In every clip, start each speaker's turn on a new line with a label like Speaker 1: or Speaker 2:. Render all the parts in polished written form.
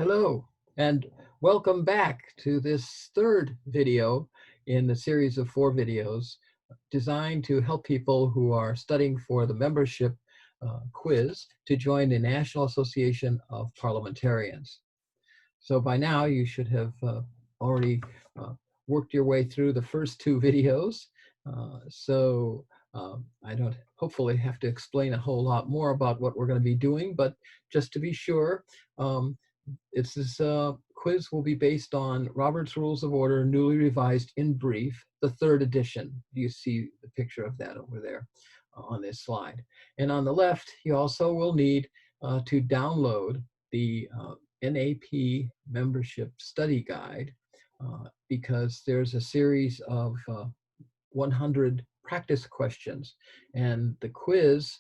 Speaker 1: Hello, and welcome back to this third video in the series of 4 videos designed to help people who are studying for the membership quiz to join the National Association of Parliamentarians. So by now you should have already worked your way through the first 2 videos. I don't hopefully have to explain a whole lot more about what we're going to be doing, but just to be sure, this quiz will be based on Robert's Rules of Order, newly revised in brief, the 3rd edition. You see the picture of that over there on this slide. And on the left, you also will need to download the NAP membership study guide because there's a series of 100 practice questions, and the quiz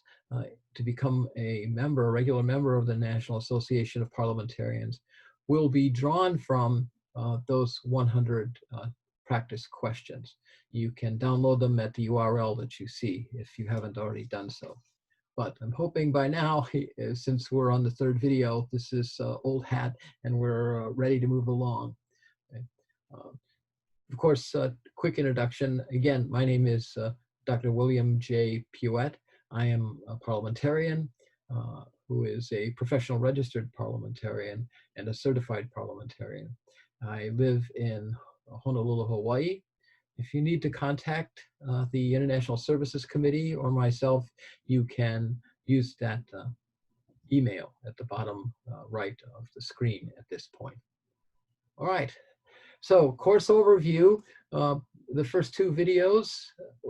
Speaker 1: to become a regular member of the National Association of Parliamentarians will be drawn from those 100 practice questions. You can download them at the URL that you see if you haven't already done so. But I'm hoping by now, since we're on the 3rd video, this is old hat and we're ready to move along. Okay. Of course, quick introduction. Again, my name is Dr. William J. Puett. I am a parliamentarian who is a professional registered parliamentarian and a certified parliamentarian. I live in Honolulu, Hawaii. If you need to contact the International Services Committee or myself, you can use that email at the bottom right of the screen at this point. All right. So course overview, the first 2 videos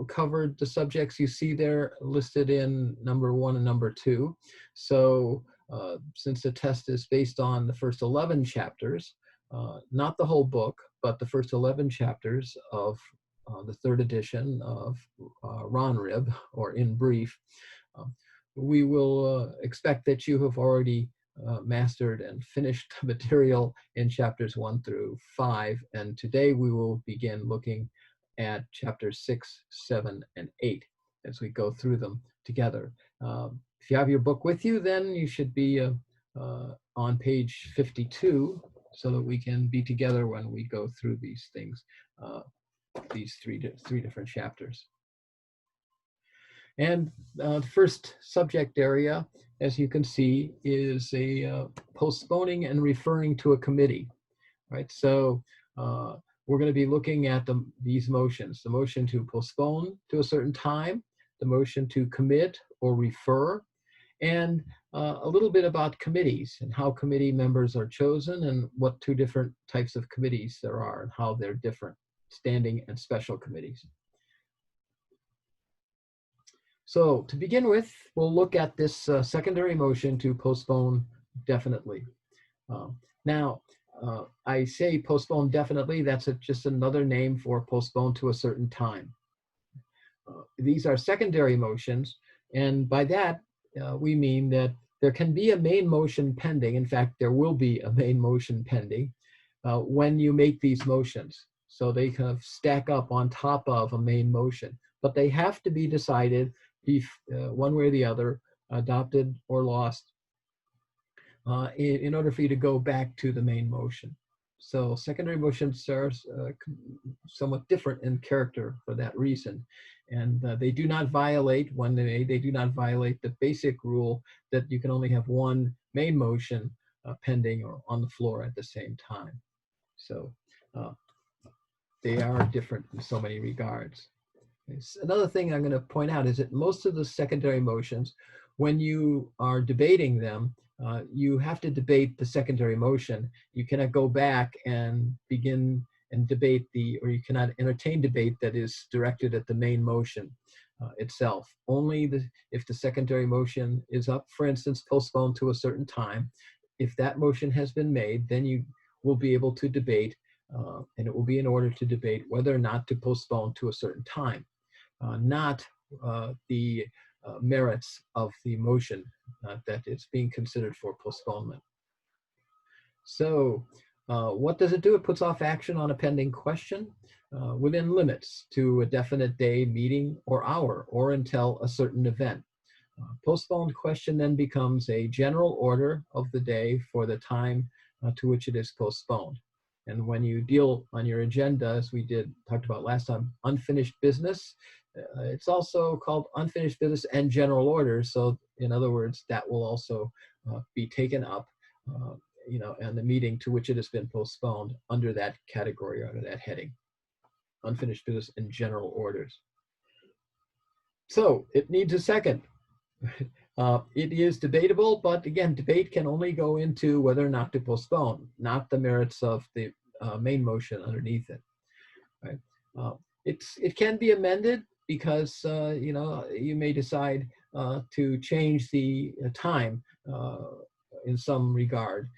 Speaker 1: covered the subjects you see there listed in number 1 and number 2. So since the test is based on the first 11 chapters, not the whole book, but the first 11 chapters of the 3rd edition of RONRIB, or in brief, we will expect that you have already mastered and finished material in chapters 1 through 5, and today we will begin looking at chapters 6, 7, and 8 as we go through them together. If you have your book with you, then you should be on page 52 so that we can be together when we go through these things, these three different chapters. And the first subject area, as you can see, is a postponing and referring to a committee, right? So we're going to be looking at these motions: the motion to postpone to a certain time, the motion to commit or refer, and a little bit about committees and how committee members are chosen and what 2 different types of committees there are and how they're different: standing and special committees. So to begin with, we'll look at this secondary motion to postpone definitely. Now, I say postpone definitely, that's just another name for postpone to a certain time. These are secondary motions, and by that, we mean that there can be a main motion pending. In fact, there will be a main motion pending when you make these motions. So they kind of stack up on top of a main motion, but they have to be decided one way or the other, adopted or lost, in order for you to go back to the main motion. So secondary motions are somewhat different in character for that reason. And they do not violate, when they do not violate the basic rule that you can only have one main motion pending or on the floor at the same time. So they are different in so many regards. Another thing I'm going to point out is that most of the secondary motions, when you are debating them, you have to debate the secondary motion. You cannot go back and begin and debate or you cannot entertain debate that is directed at the main motion itself. Only if the secondary motion is up, for instance, postponed to a certain time, if that motion has been made, then you will be able to debate, and it will be in order to debate whether or not to postpone to a certain time. Not the merits of the motion that is being considered for postponement. So what does it do? It puts off action on a pending question within limits to a definite day, meeting, or hour, or until a certain event. Postponed question then becomes a general order of the day for the time to which it is postponed. And when you deal on your agenda, as we talked about last time, unfinished business, it's also called unfinished business and general orders. So in other words, that will also be taken up, and the meeting to which it has been postponed under that category, under that heading, unfinished business and general orders. So it needs a second. It is debatable, but again, debate can only go into whether or not to postpone, not the merits of the main motion underneath it. Right? It can be amended because you may decide to change the time in some regard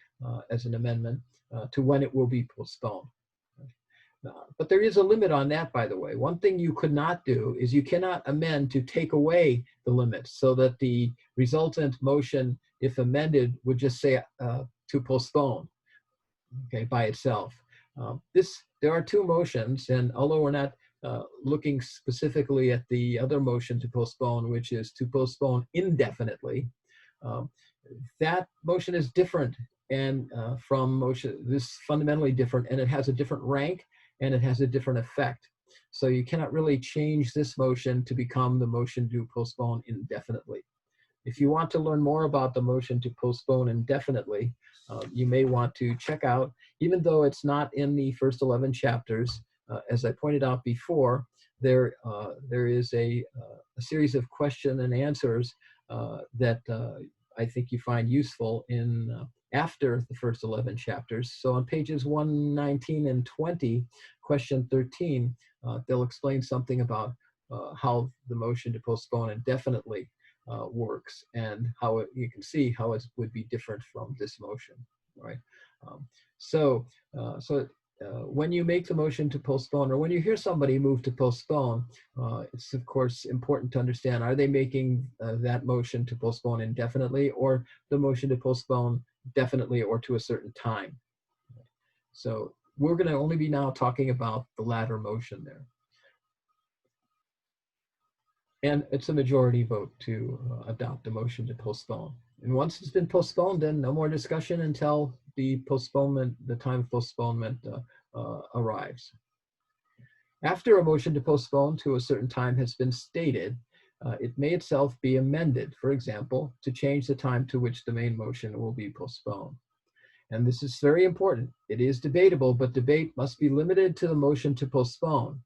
Speaker 1: as an amendment to when it will be postponed. But there is a limit on that, by the way. One thing you could not do is you cannot amend to take away the limits, so that the resultant motion, if amended, would just say to postpone, okay, by itself. There are two motions, and although we're not looking specifically at the other motion to postpone, which is to postpone indefinitely, that motion is different and from motion, this is fundamentally different, and it has a different rank, and it has a different effect. So you cannot really change this motion to become the motion to postpone indefinitely. If you want to learn more about the motion to postpone indefinitely, you may want to check out, even though it's not in the first 11 chapters, as I pointed out before, there is a series of question and answers that I think you find useful in after the first 11 chapters. So on pages 119 and 20, question 13, they'll explain something about how the motion to postpone indefinitely works, and how you can see how it would be different from this motion, right? When you make the motion to postpone, or when you hear somebody move to postpone, it's of course important to understand, are they making that motion to postpone indefinitely, or the motion to postpone definitely or to a certain time? So we're going to only be now talking about the latter motion there. And it's a majority vote to adopt a motion to postpone. And once it's been postponed, then no more discussion until the time of postponement arrives. After a motion to postpone to a certain time has been stated, it may itself be amended, for example, to change the time to which the main motion will be postponed. And this is very important. It is debatable, but debate must be limited to the motion to postpone.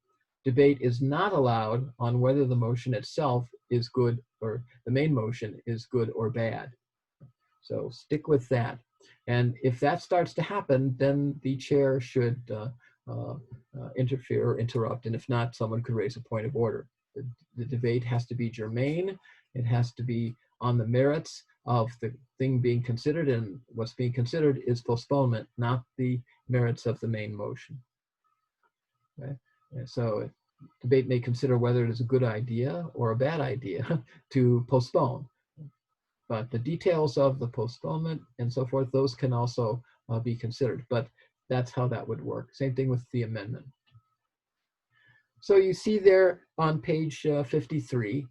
Speaker 1: Debate is not allowed on whether the motion itself is good, or the main motion is good or bad. So stick with that. And if that starts to happen, then the chair should interfere or interrupt. And if not, someone could raise a point of order. The debate has to be germane. It has to be on the merits of the thing being considered, and what's being considered is postponement, not the merits of the main motion. Okay? And so debate may consider whether it is a good idea or a bad idea to postpone. But the details of the postponement and so forth, those can also be considered. But that's how that would work. Same thing with the amendment. So you see there on page 53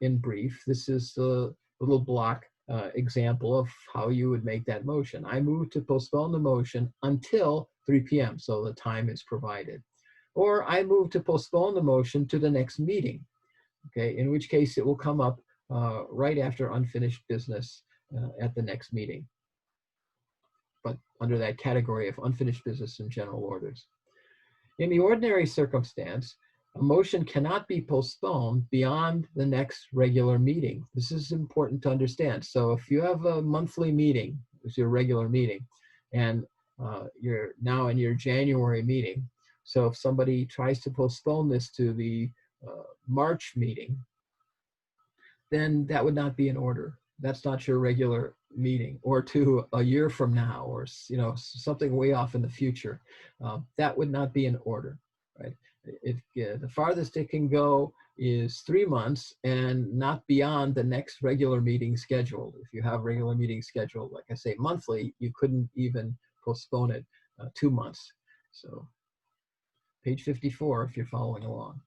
Speaker 1: in brief, this is the little block example of how you would make that motion. I move to postpone the motion until 3 p.m. So the time is provided. Or I move to postpone the motion to the next meeting, okay, in which case it will come up right after unfinished business at the next meeting, but under that category of unfinished business and general orders. In the ordinary circumstance, a motion cannot be postponed beyond the next regular meeting. This is important to understand. So if you have a monthly meeting, it's your regular meeting, and you're now in your January meeting, so if somebody tries to postpone this to the March meeting, then that would not be in order. That's not your regular meeting, or to a year from now, or something way off in the future. That would not be in order, right? The farthest it can go is 3 months, and not beyond the next regular meeting scheduled. If you have regular meetings scheduled, like I say, monthly, you couldn't even postpone it 2 months. So page 54, if you're following along.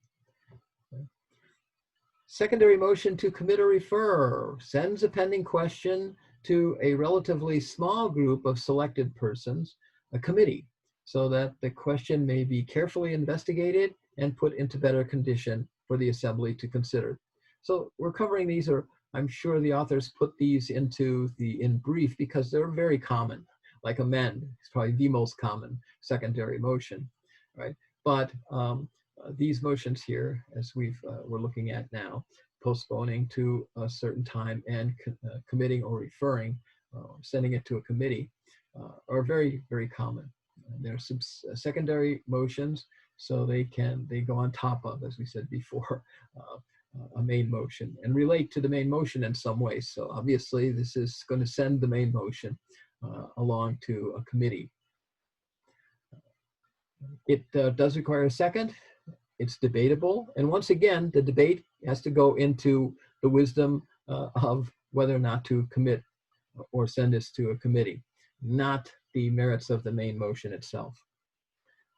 Speaker 1: Secondary motion to commit or refer sends a pending question to a relatively small group of selected persons, a committee, so that the question may be carefully investigated and put into better condition for the assembly to consider. So we're covering these, or I'm sure the authors put these in brief because they're very common, like amend is probably the most common secondary motion, right? But these motions here, as we're looking at now, postponing to a certain time and committing or referring, sending it to a committee, are very, very common. There are some secondary motions, so they go on top of, as we said before, a main motion and relate to the main motion in some way. So obviously this is going to send the main motion along to a committee. It does require a second. It's debatable. And once again, the debate has to go into the wisdom of whether or not to commit or send this to a committee, not the merits of the main motion itself.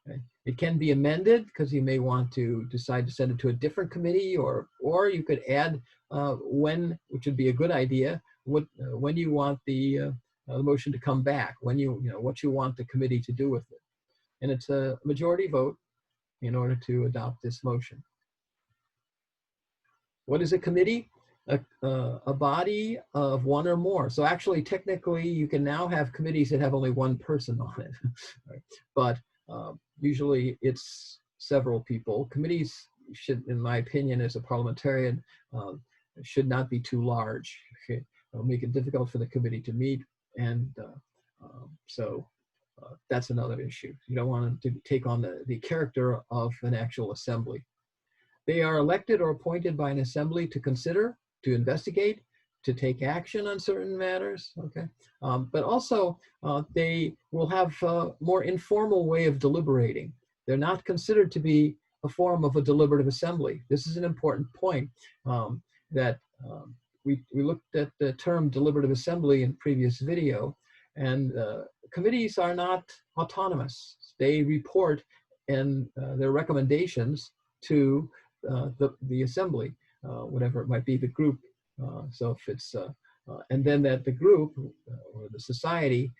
Speaker 1: Okay. It can be amended because you may want to decide to send it to a different committee, or you could add when, which would be a good idea, when you want the motion to come back, when what you want the committee to do with it. And it's a majority vote in order to adopt this motion. What is a committee? A body of one or more. So actually, technically, you can now have committees that have only one person on it. Right? But usually it's several people. Committees should, in my opinion, as a parliamentarian, should not be too large. Okay? It'll make it difficult for the committee to meet, and so that's another issue. You don't want to take on the character of an actual assembly. They are elected or appointed by an assembly to consider, to investigate, to take action on certain matters, okay? But also, they will have a more informal way of deliberating. They're not considered to be a form of a deliberative assembly. This is an important point that we looked at the term deliberative assembly in previous video, and committees are not autonomous. They report and their recommendations to the assembly, whatever it might be, the group. So if it's, and then that the group or the society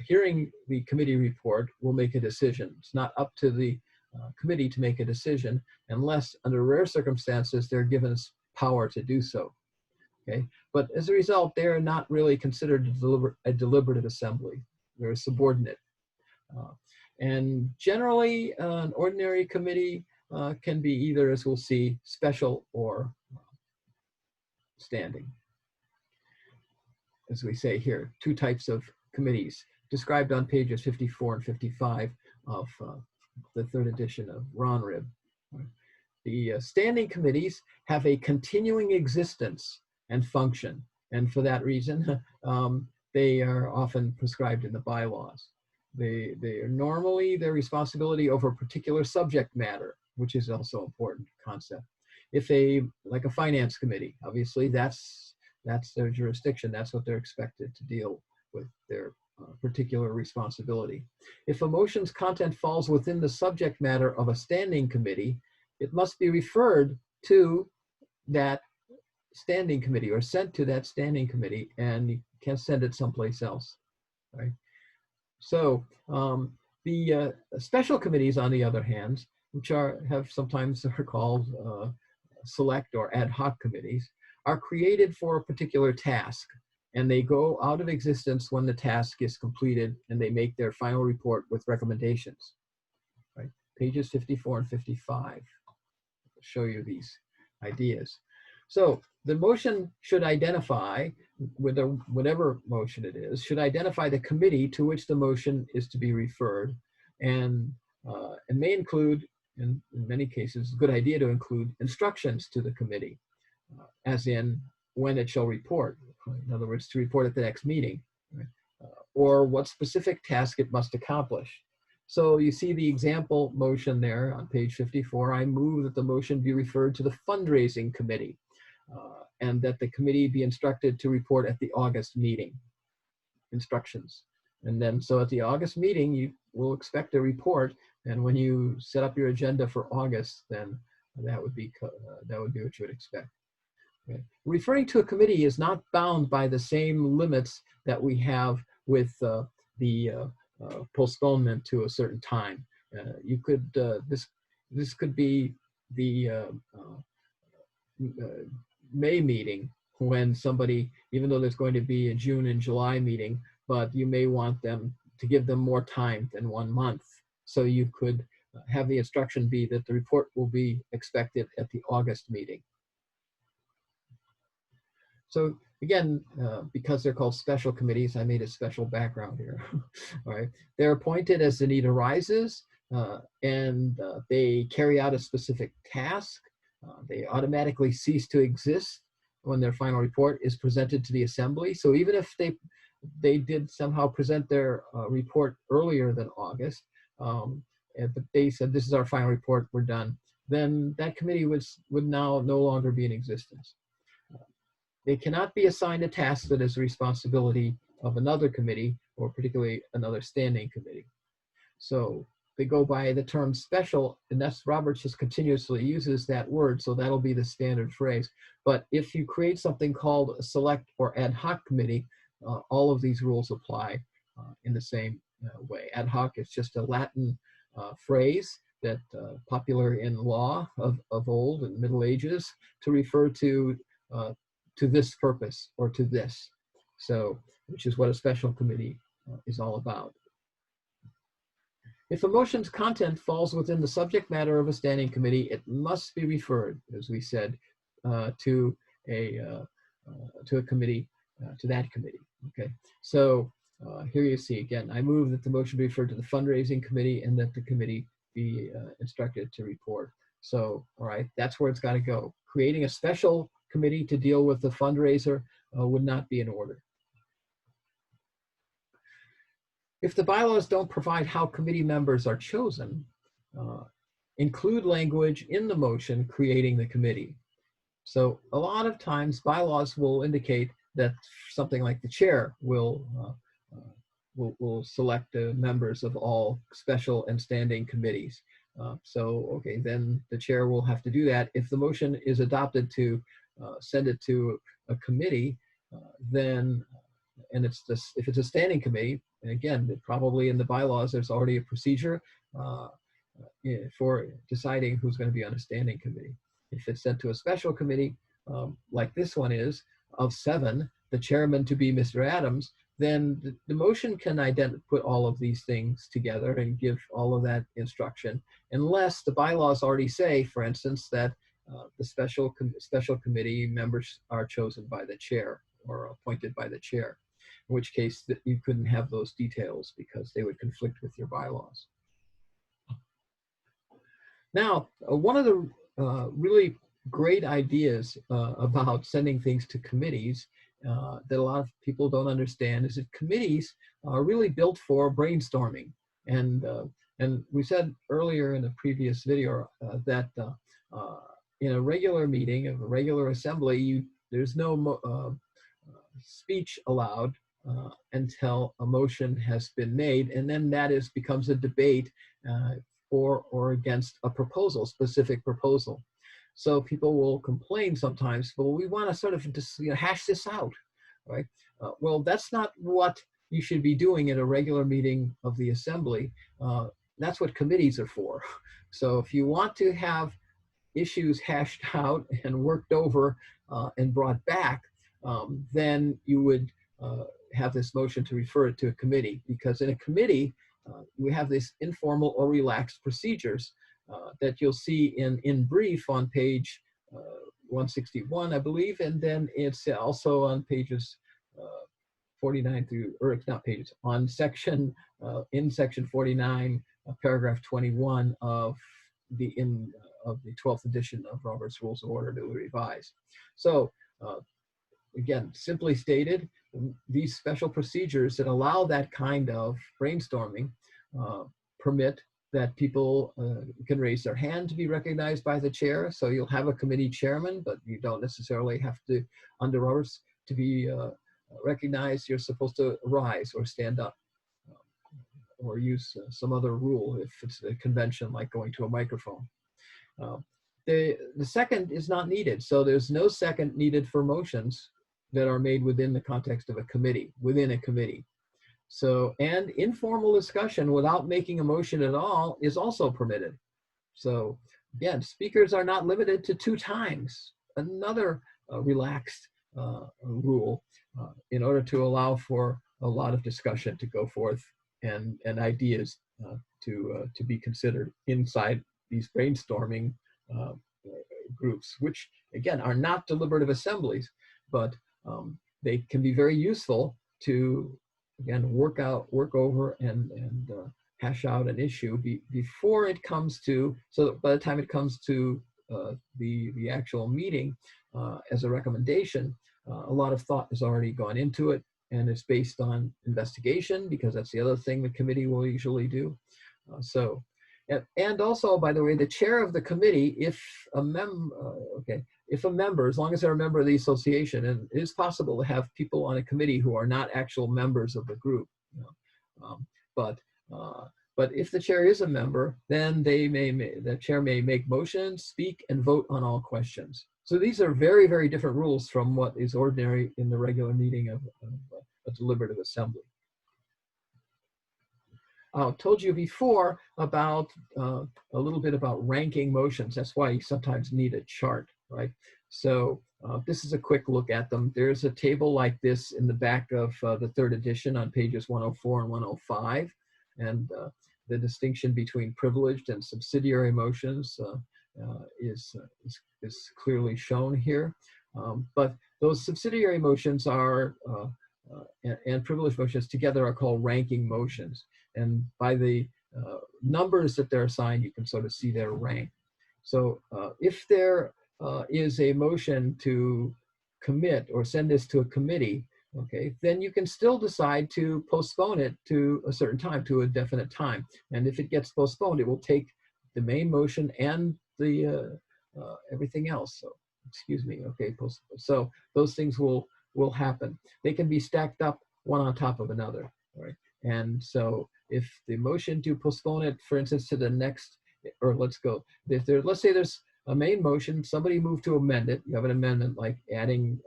Speaker 1: hearing the committee report will make a decision. It's not up to the committee to make a decision unless under rare circumstances they're given power to do so. Okay, but as a result, they're not really considered a deliberative assembly. They're subordinate. And generally, an ordinary committee can be either, as we'll see, special or standing. As we say here, two types of committees described on pages 54 and 55 of the third edition of Ronrib. The standing committees have a continuing existence and function, and for that reason, they are often prescribed in the bylaws. They are normally their responsibility over a particular subject matter, which is also an important concept. If like a finance committee, obviously that's their jurisdiction. That's what they're expected to deal with, their particular responsibility. If a motion's content falls within the subject matter of a standing committee, it must be referred to that standing committee or sent to that standing committee, and you can't send it someplace else, right? So the special committees, on the other hand, which have sometimes are called select or ad hoc committees, are created for a particular task, and they go out of existence when the task is completed, and they make their final report with recommendations. Right? Pages 54 and 55 I'll show you these ideas. So the motion should identify, whatever motion it is, should identify the committee to which the motion is to be referred, and may include, in many cases, a good idea to include instructions to the committee, as in when it shall report. In other words, to report at the next meeting, right? Or what specific task it must accomplish. So you see the example motion there on page 54. I move that the motion be referred to the fundraising committee, and that the committee be instructed to report at the August meeting. Instructions. And then, so at the August meeting, you will expect a report. And when you set up your agenda for August, then that would be what you would expect. Okay. Referring to a committee is not bound by the same limits that we have with the postponement to a certain time. You could this could be the May meeting, when somebody, even though there's going to be a June and July meeting, but you may want them to give them more time than 1 month. So you could have the instruction be that the report will be expected at the August meeting. So again, because they're called special committees, I made a special background here. All right, they're appointed as the need arises, and they carry out a specific task. They automatically cease to exist when their final report is presented to the assembly. So even if they did somehow present their report earlier than August, but they said, this is our final report, we're done, then that committee would now no longer be in existence. They cannot be assigned a task that is the responsibility of another committee, or particularly another standing committee. So they go by the term special, and that's, Roberts just continuously uses that word, so that'll be the standard phrase. But if you create something called a select or ad hoc committee, all of these rules apply in the same way. Ad hoc is just a Latin phrase that popular in law of old, in the Middle Ages, to refer to this purpose or to this. So, which is what a special committee is all about. If a motion's content falls within the subject matter of a standing committee, it must be referred, as we said, to a committee, to that committee. Okay, so here you see again, I move that the motion be referred to the fundraising committee and that the committee be instructed to report. So, all right, that's where it's got to go. Creating a special committee to deal with the fundraiser would not be in order. If the bylaws don't provide how committee members are chosen, include language in the motion creating the committee. So a lot of times bylaws will indicate that something like the chair will select the members of all special and standing committees. So, okay, then the chair will have to do that. If the motion is adopted to send it to a committee, then, and if it's a standing committee, and again, probably in the bylaws, there's already a procedure for deciding who's going to be on a standing committee. If it's sent to a special committee, like this one is, of 7, the chairman to be Mr. Adams, then the motion can put all of these things together and give all of that instruction, unless the bylaws already say, for instance, that the special committee members are chosen by the chair or appointed by the chair, in which case you couldn't have those details because they would conflict with your bylaws. Now, one of the really great ideas about sending things to committees that a lot of people don't understand is that committees are really built for brainstorming. And we said earlier in a previous video that in a regular meeting of a regular assembly, there's no speech allowed until a motion has been made, and then that becomes a debate for or against a proposal, specific proposal. So people will complain sometimes, well, we want to sort of just hash this out, right? Well, that's not what you should be doing in a regular meeting of the assembly. That's what committees are for. So if you want to have issues hashed out and worked over and brought back, then you would have this motion to refer it to a committee, because in a committee, we have these informal or relaxed procedures that you'll see in brief on page 161, I believe, and then it's also on pages 49 through, or it's not pages, on section, in section 49, paragraph 21 of the 12th edition of Robert's Rules of Order newly revised. So again, simply stated, these special procedures that allow that kind of brainstorming permit that people can raise their hand to be recognized by the chair. So you'll have a committee chairman, but you don't necessarily have to, under Roberts, to be recognized. You're supposed to rise or stand up or use some other rule if it's a convention like going to a microphone. the second is not needed. So there's no second needed for motions that are made within the context of a committee, within a committee. So, and informal discussion without making a motion at all is also permitted. So again, speakers are not limited to 2 times. Another relaxed rule in order to allow for a lot of discussion to go forth and ideas to be considered inside these brainstorming groups, which again are not deliberative assemblies, but they can be very useful to again work over and hash out an issue before it comes to, so that by the time it comes to the actual meeting as a recommendation, a lot of thought has already gone into it, and it's based on investigation, because that's the other thing the committee will usually do. And also, by the way, the chair of the committee, if a member, as long as they're a member of the association, and it is possible to have people on a committee who are not actual members of the group, but if the chair is a member, then the chair may make motions, speak, and vote on all questions. So these are very, very different rules from what is ordinary in the regular meeting of a deliberative assembly. I told you before about a little bit about ranking motions. That's why you sometimes need a chart, right? So this is a quick look at them. There's a table like this in the back of the 3rd edition on pages 104 and 105. And the distinction between privileged and subsidiary motions is clearly shown here. But those subsidiary motions are and privileged motions together are called ranking motions. And by the numbers that they're assigned, you can sort of see their rank. So if there is a motion to commit or send this to a committee, okay, then you can still decide to postpone it to a certain time, to a definite time. And if it gets postponed, it will take the main motion and the everything else. So, excuse me, okay, so those things will happen. They can be stacked up one on top of another, right? And so if the motion to postpone it, for instance, to the next, or let's say there's a main motion, somebody moved to amend it, you have an amendment like adding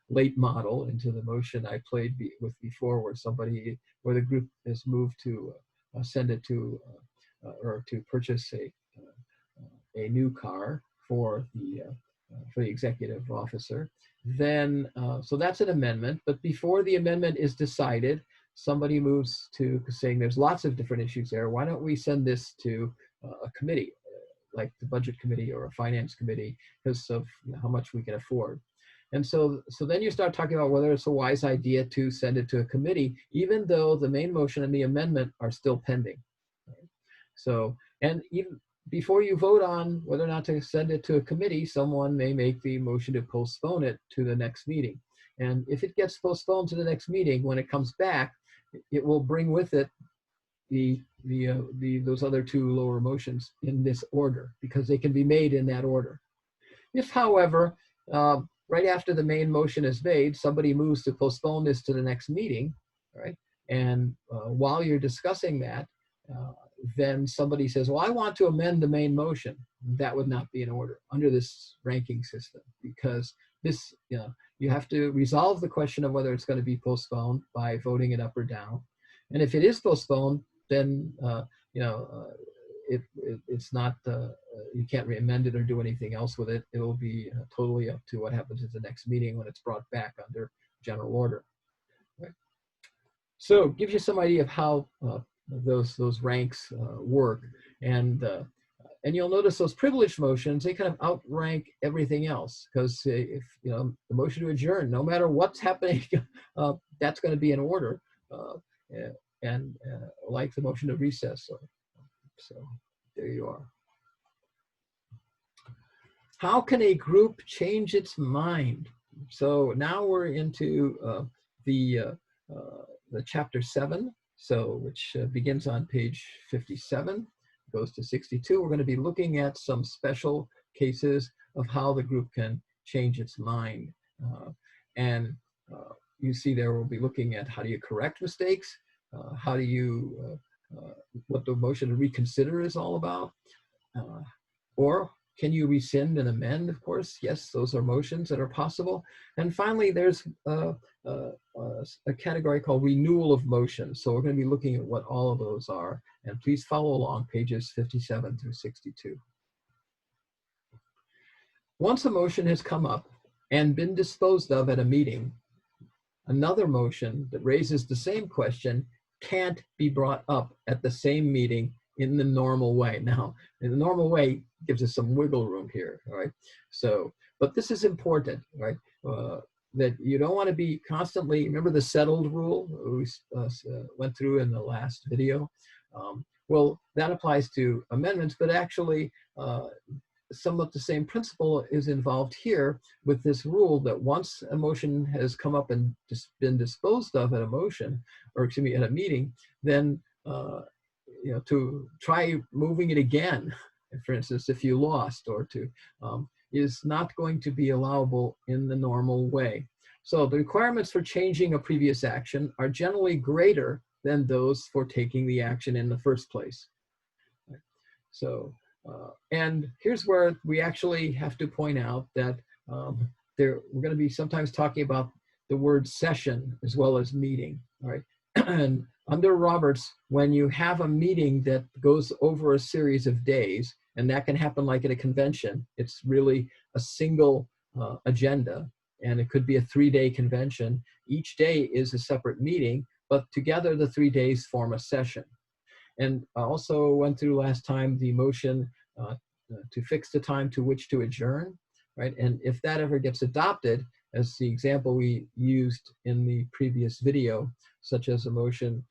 Speaker 1: late model into the motion I played with before, where the group has moved to send it to, or to purchase a new car for the executive officer. Then, so that's an amendment, but before the amendment is decided, somebody moves to saying there's lots of different issues there. Why don't we send this to a committee, like the budget committee or a finance committee, because of how much we can afford. And so then you start talking about whether it's a wise idea to send it to a committee, even though the main motion and the amendment are still pending. Right? So, and even before you vote on whether or not to send it to a committee, someone may make the motion to postpone it to the next meeting. And if it gets postponed to the next meeting, when it comes back, it will bring with it those other 2 lower motions in this order, because they can be made in that order. If, however, right after the main motion is made, somebody moves to postpone this to the next meeting, right? And while you're discussing that, then somebody says, well, I want to amend the main motion. That would not be in order under this ranking system, because this, you have to resolve the question of whether it's going to be postponed by voting it up or down. And if it is postponed, then it's not, you can't amend it or do anything else with it. It will be totally up to what happens at the next meeting when it's brought back under general order. Right? So it gives you some idea of how those ranks work. And you'll notice those privileged motions, they kind of outrank everything else, because if the motion to adjourn, no matter what's happening, that's going to be in order, and like the motion to recess. So there you are. How can a group change its mind? So now we're into the chapter 7, which begins on page 57. Goes to 62. We're going to be looking at some special cases of how the group can change its mind. You see there, we'll be looking at how do you correct mistakes, how do you, what the motion to reconsider is all about, or Can you rescind and amend? Of course, yes, those are motions that are possible. And finally, there's a category called renewal of motions. So we're going to be looking at what all of those are. And please follow along pages 57 through 62. Once a motion has come up and been disposed of at a meeting, another motion that raises the same question can't be brought up at the same meeting in the normal way. Now, in the normal way gives us some wiggle room here, all right? So, but this is important, right? That you don't want to be constantly, remember the settled rule we went through in the last video? Well, that applies to amendments, but actually somewhat the same principle is involved here with this rule that once a motion has come up and been disposed of at a motion, or excuse me, at a meeting, then you know, to try moving it again, for instance, if you lost, or to is not going to be allowable in the normal way. So the requirements for changing a previous action are generally greater than those for taking the action in the first place. So, and here's where we actually have to point out that we're going to be sometimes talking about the word session as well as meeting, all right? And under Roberts, when you have a meeting that goes over a series of days, and that can happen like at a convention, it's really a single agenda, and it could be a 3-day convention. Each day is a separate meeting, but together the 3 days form a session. And I also went through last time the motion to fix the time to which to adjourn, right? And if that ever gets adopted, as the example we used in the previous video, such as a motion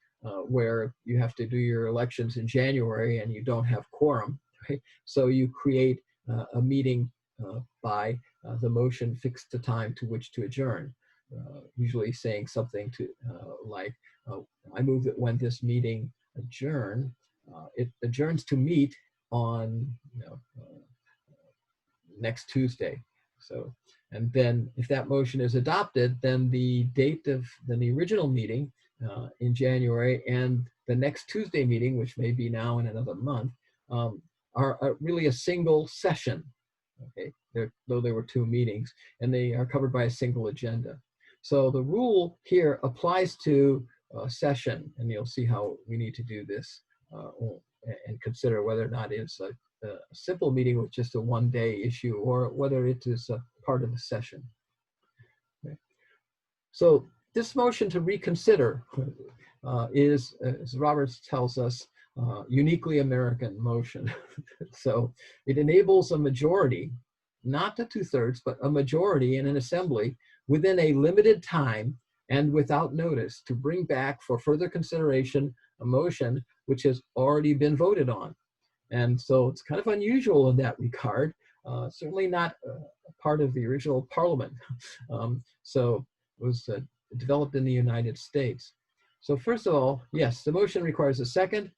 Speaker 1: where you have to do your elections in January and you don't have quorum, right? So you create a meeting by the motion fix the time to which to adjourn, usually saying something to like, I move that when this meeting adjourn, it adjourns to meet on next Tuesday. So, and then if that motion is adopted, then the date of the original meeting in January and the next Tuesday meeting, which may be now in another month, are really a single session. Okay, though there were 2 meetings, and they are covered by a single agenda. So the rule here applies to session, and you'll see how we need to do this and consider whether or not it's a simple meeting with just a 1-day issue, or whether it is a part of the session. Okay. So this motion to reconsider is, as Roberts tells us, uniquely American motion. So it enables a majority, not the 2/3, but a majority in an assembly within a limited time and without notice to bring back for further consideration a motion which has already been voted on. And so it's kind of unusual in that regard, certainly not part of the original Parliament. So it was developed in the United States. So first of all, yes, the motion requires a second.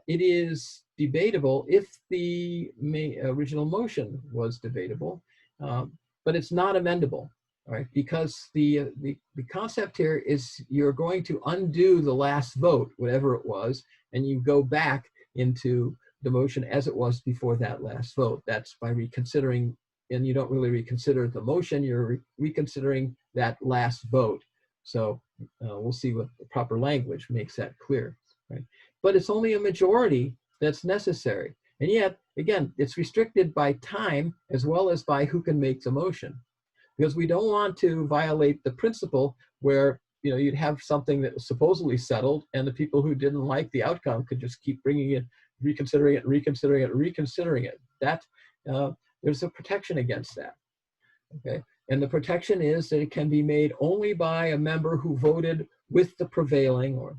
Speaker 1: It is debatable if the original motion was debatable, but it's not amendable, all right? Because the concept here is you're going to undo the last vote, whatever it was, and you go back into the motion as it was before that last vote. That's by reconsidering, and you don't really reconsider the motion, you're reconsidering that last vote. So we'll see what the proper language makes that clear, right? But it's only a majority that's necessary. And yet, again, it's restricted by time as well as by who can make the motion. Because we don't want to violate the principle where you'd have something that was supposedly settled and the people who didn't like the outcome could just keep bringing it, reconsidering it, reconsidering it, reconsidering it. That, there's a protection against that, okay? And the protection is that it can be made only by a member who voted with the prevailing, or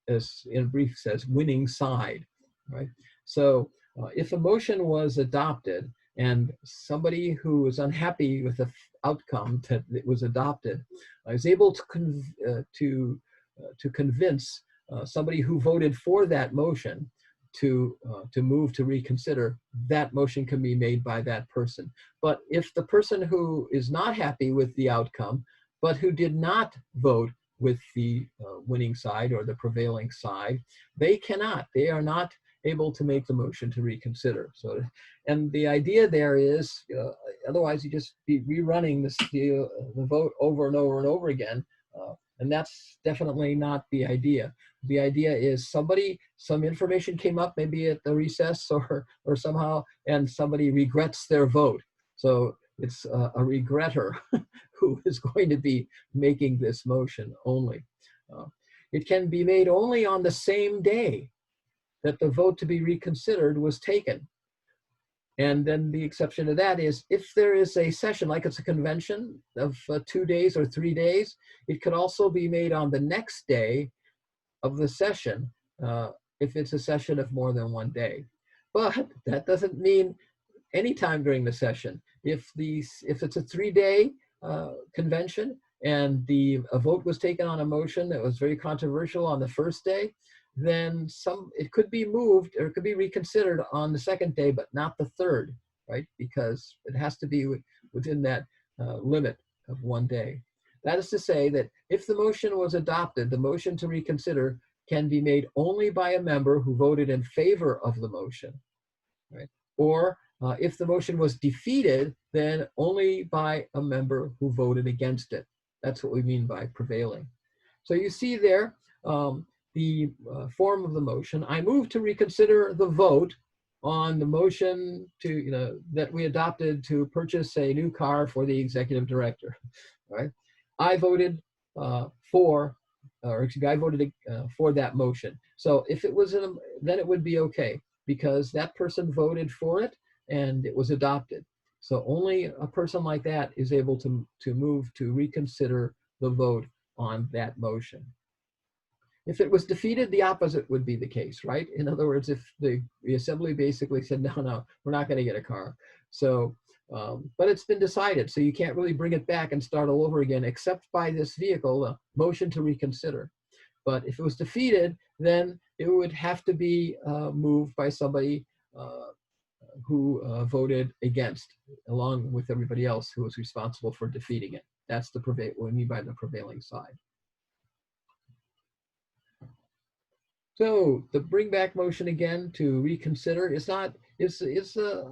Speaker 1: as in brief says, winning side, right? So if a motion was adopted and somebody who was unhappy with the outcome that it was adopted is able to convince somebody who voted for that motion to move to reconsider, that motion can be made by that person. But if the person who is not happy with the outcome, but who did not vote with the winning side or the prevailing side, they are not able to make the motion to reconsider. So, and the idea there is, otherwise you just be rerunning the vote over and over and over again. And that's definitely not the idea. The idea is some information came up, maybe at the recess or somehow, and somebody regrets their vote. So it's a regretter who is going to be making this motion only. It can be made only on the same day that the vote to be reconsidered was taken. And then the exception to that is if there is a session, like it's a convention of 2 days or 3 days, it could also be made on the next day of the session if it's a session of more than 1 day. But that doesn't mean anytime during the session. If it's a 3-day convention and a vote was taken on a motion that was very controversial on the first day, then it could be moved or it could be reconsidered on the second day, but not the third, right? Because it has to be within that limit of 1 day. That is to say that if the motion was adopted, the motion to reconsider can be made only by a member who voted in favor of the motion, right? Or if the motion was defeated, then only by a member who voted against it. That's what we mean by prevailing. So you see there the form of the motion. I move to reconsider the vote on the motion that we adopted to purchase a new car for the executive director. Right? I voted for that motion. So if it was then it would be okay because that person voted for it and it was adopted. So only a person like that is able to move to reconsider the vote on that motion. If it was defeated, the opposite would be the case, right? In other words, if the assembly basically said, no, we're not going to get a car. So, but it's been decided, so you can't really bring it back and start all over again, except by this vehicle, a motion to reconsider. But if it was defeated, then it would have to be moved by somebody who voted against, along with everybody else who was responsible for defeating it. That's what we mean by the prevailing side. So the bring back motion again to reconsider is a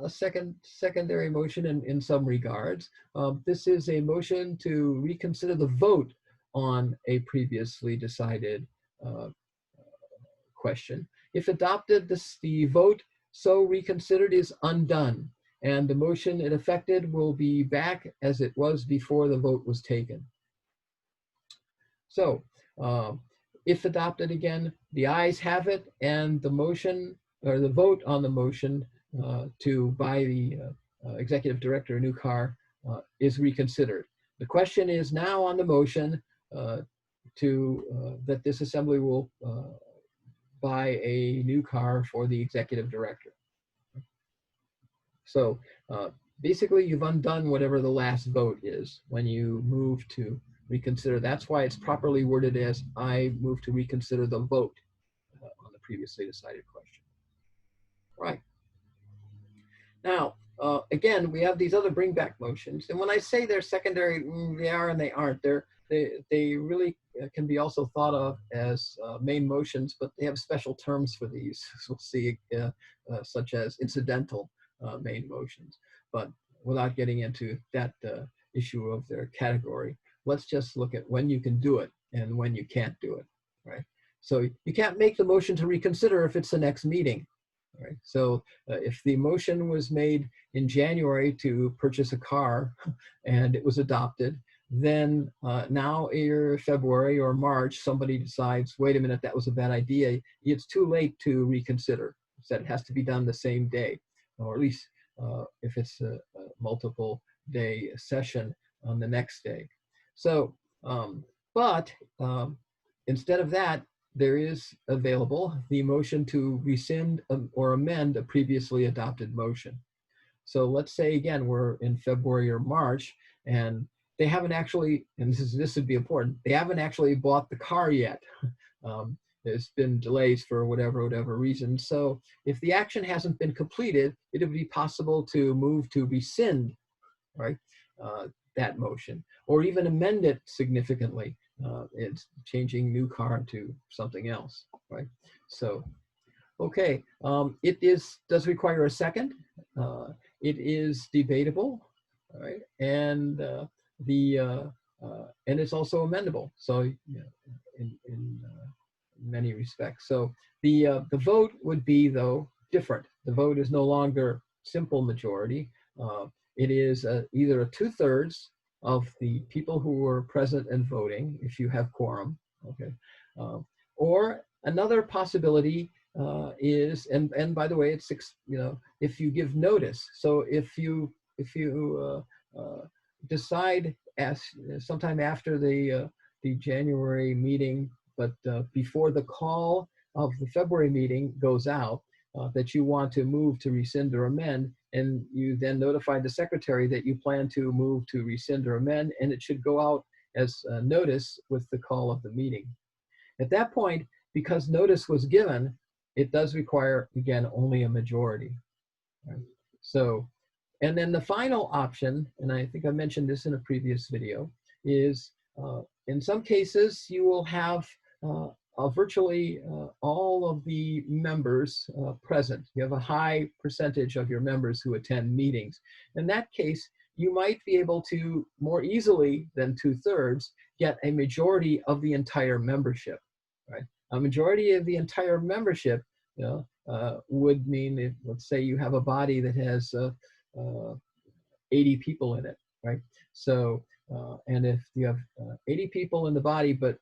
Speaker 1: secondary motion in some regards. This is a motion to reconsider the vote on a previously decided question. If adopted, the vote so reconsidered is undone, and the motion it affected will be back as it was before the vote was taken. So if adopted again, the ayes have it, and the motion or the vote on the motion to buy the executive director a new car is reconsidered. The question is now on the motion that this assembly will buy a new car for the executive director. So basically, you've undone whatever the last vote is when you move to reconsider. That's why it's properly worded as I move to reconsider the vote on the previously decided question. Right. Now, again, we have these other bring back motions. And when I say they're secondary, they are and they aren't. They really can be also thought of as main motions, but they have special terms for these. So we'll see, such as incidental main motions. But without getting into that issue of their category, let's just look at when you can do it and when you can't do it, right? So you can't make the motion to reconsider if it's the next meeting, right? So if the motion was made in January to purchase a car and it was adopted, then now in February or March, somebody decides, wait a minute, that was a bad idea. It's too late to reconsider. So it has to be done the same day, or at least if it's a multiple day session on the next day. So, instead of that, there is available the motion to rescind or amend a previously adopted motion. So let's say, again, we're in February or March, and they haven't actually, and this would be important, they haven't actually bought the car yet. There's been delays for whatever reason. So if the action hasn't been completed, it would be possible to move to rescind, right, that motion, or even amend it significantly. It's changing new car to something else, right? So Okay, it does require a second. It is debatable, all right, and and it's also amendable. So, you know, in many respects. So the vote would be, though, different. The vote is no longer simple majority. It is either a 2/3 of the people who were present and voting, if you have quorum. Okay, uh, or another possibility is, and by the way, it's, you know, if you give notice. So if you decide as sometime after the January meeting, but before the call of the February meeting goes out, that you want to move to rescind or amend, and you then notify the secretary that you plan to move to rescind or amend, and it should go out as a notice with the call of the meeting. At that point, because notice was given, it does require, again, only a majority. Right? So, and then the final option, and I think I mentioned this in a previous video, is in some cases you will have virtually all of the members present. You have a high percentage of your members who attend meetings. In that case, you might be able to more easily than 2/3 get a majority of the entire membership, right? A majority of the entire membership, you know, would mean, if, let's say, you have a body that has 80 people in it, right? So, and if you have 80 people in the body, but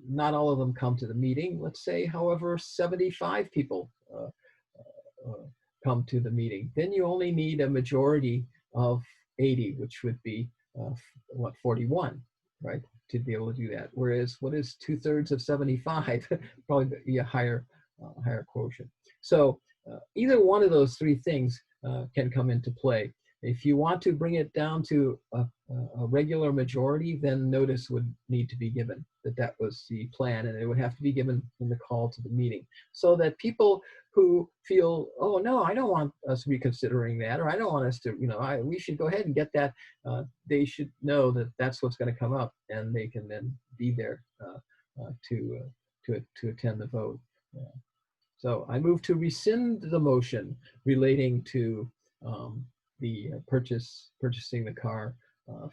Speaker 1: not all of them come to the meeting, let's say, however, 75 people come to the meeting, then you only need a majority of 80, which would be, 41, right? To be able to do that. Whereas what is 2/3 of 75? Probably be a higher quotient. So either one of those three things can come into play. If you want to bring it down to a regular majority, then notice would need to be given that that was the plan, and it would have to be given in the call to the meeting, so that people who feel, oh no, I don't want us reconsidering that, or I don't want us to, you know, we should go ahead and get that, they should know that that's what's going to come up, and they can then be there to attend the vote. So I move to rescind the motion relating to the purchasing the car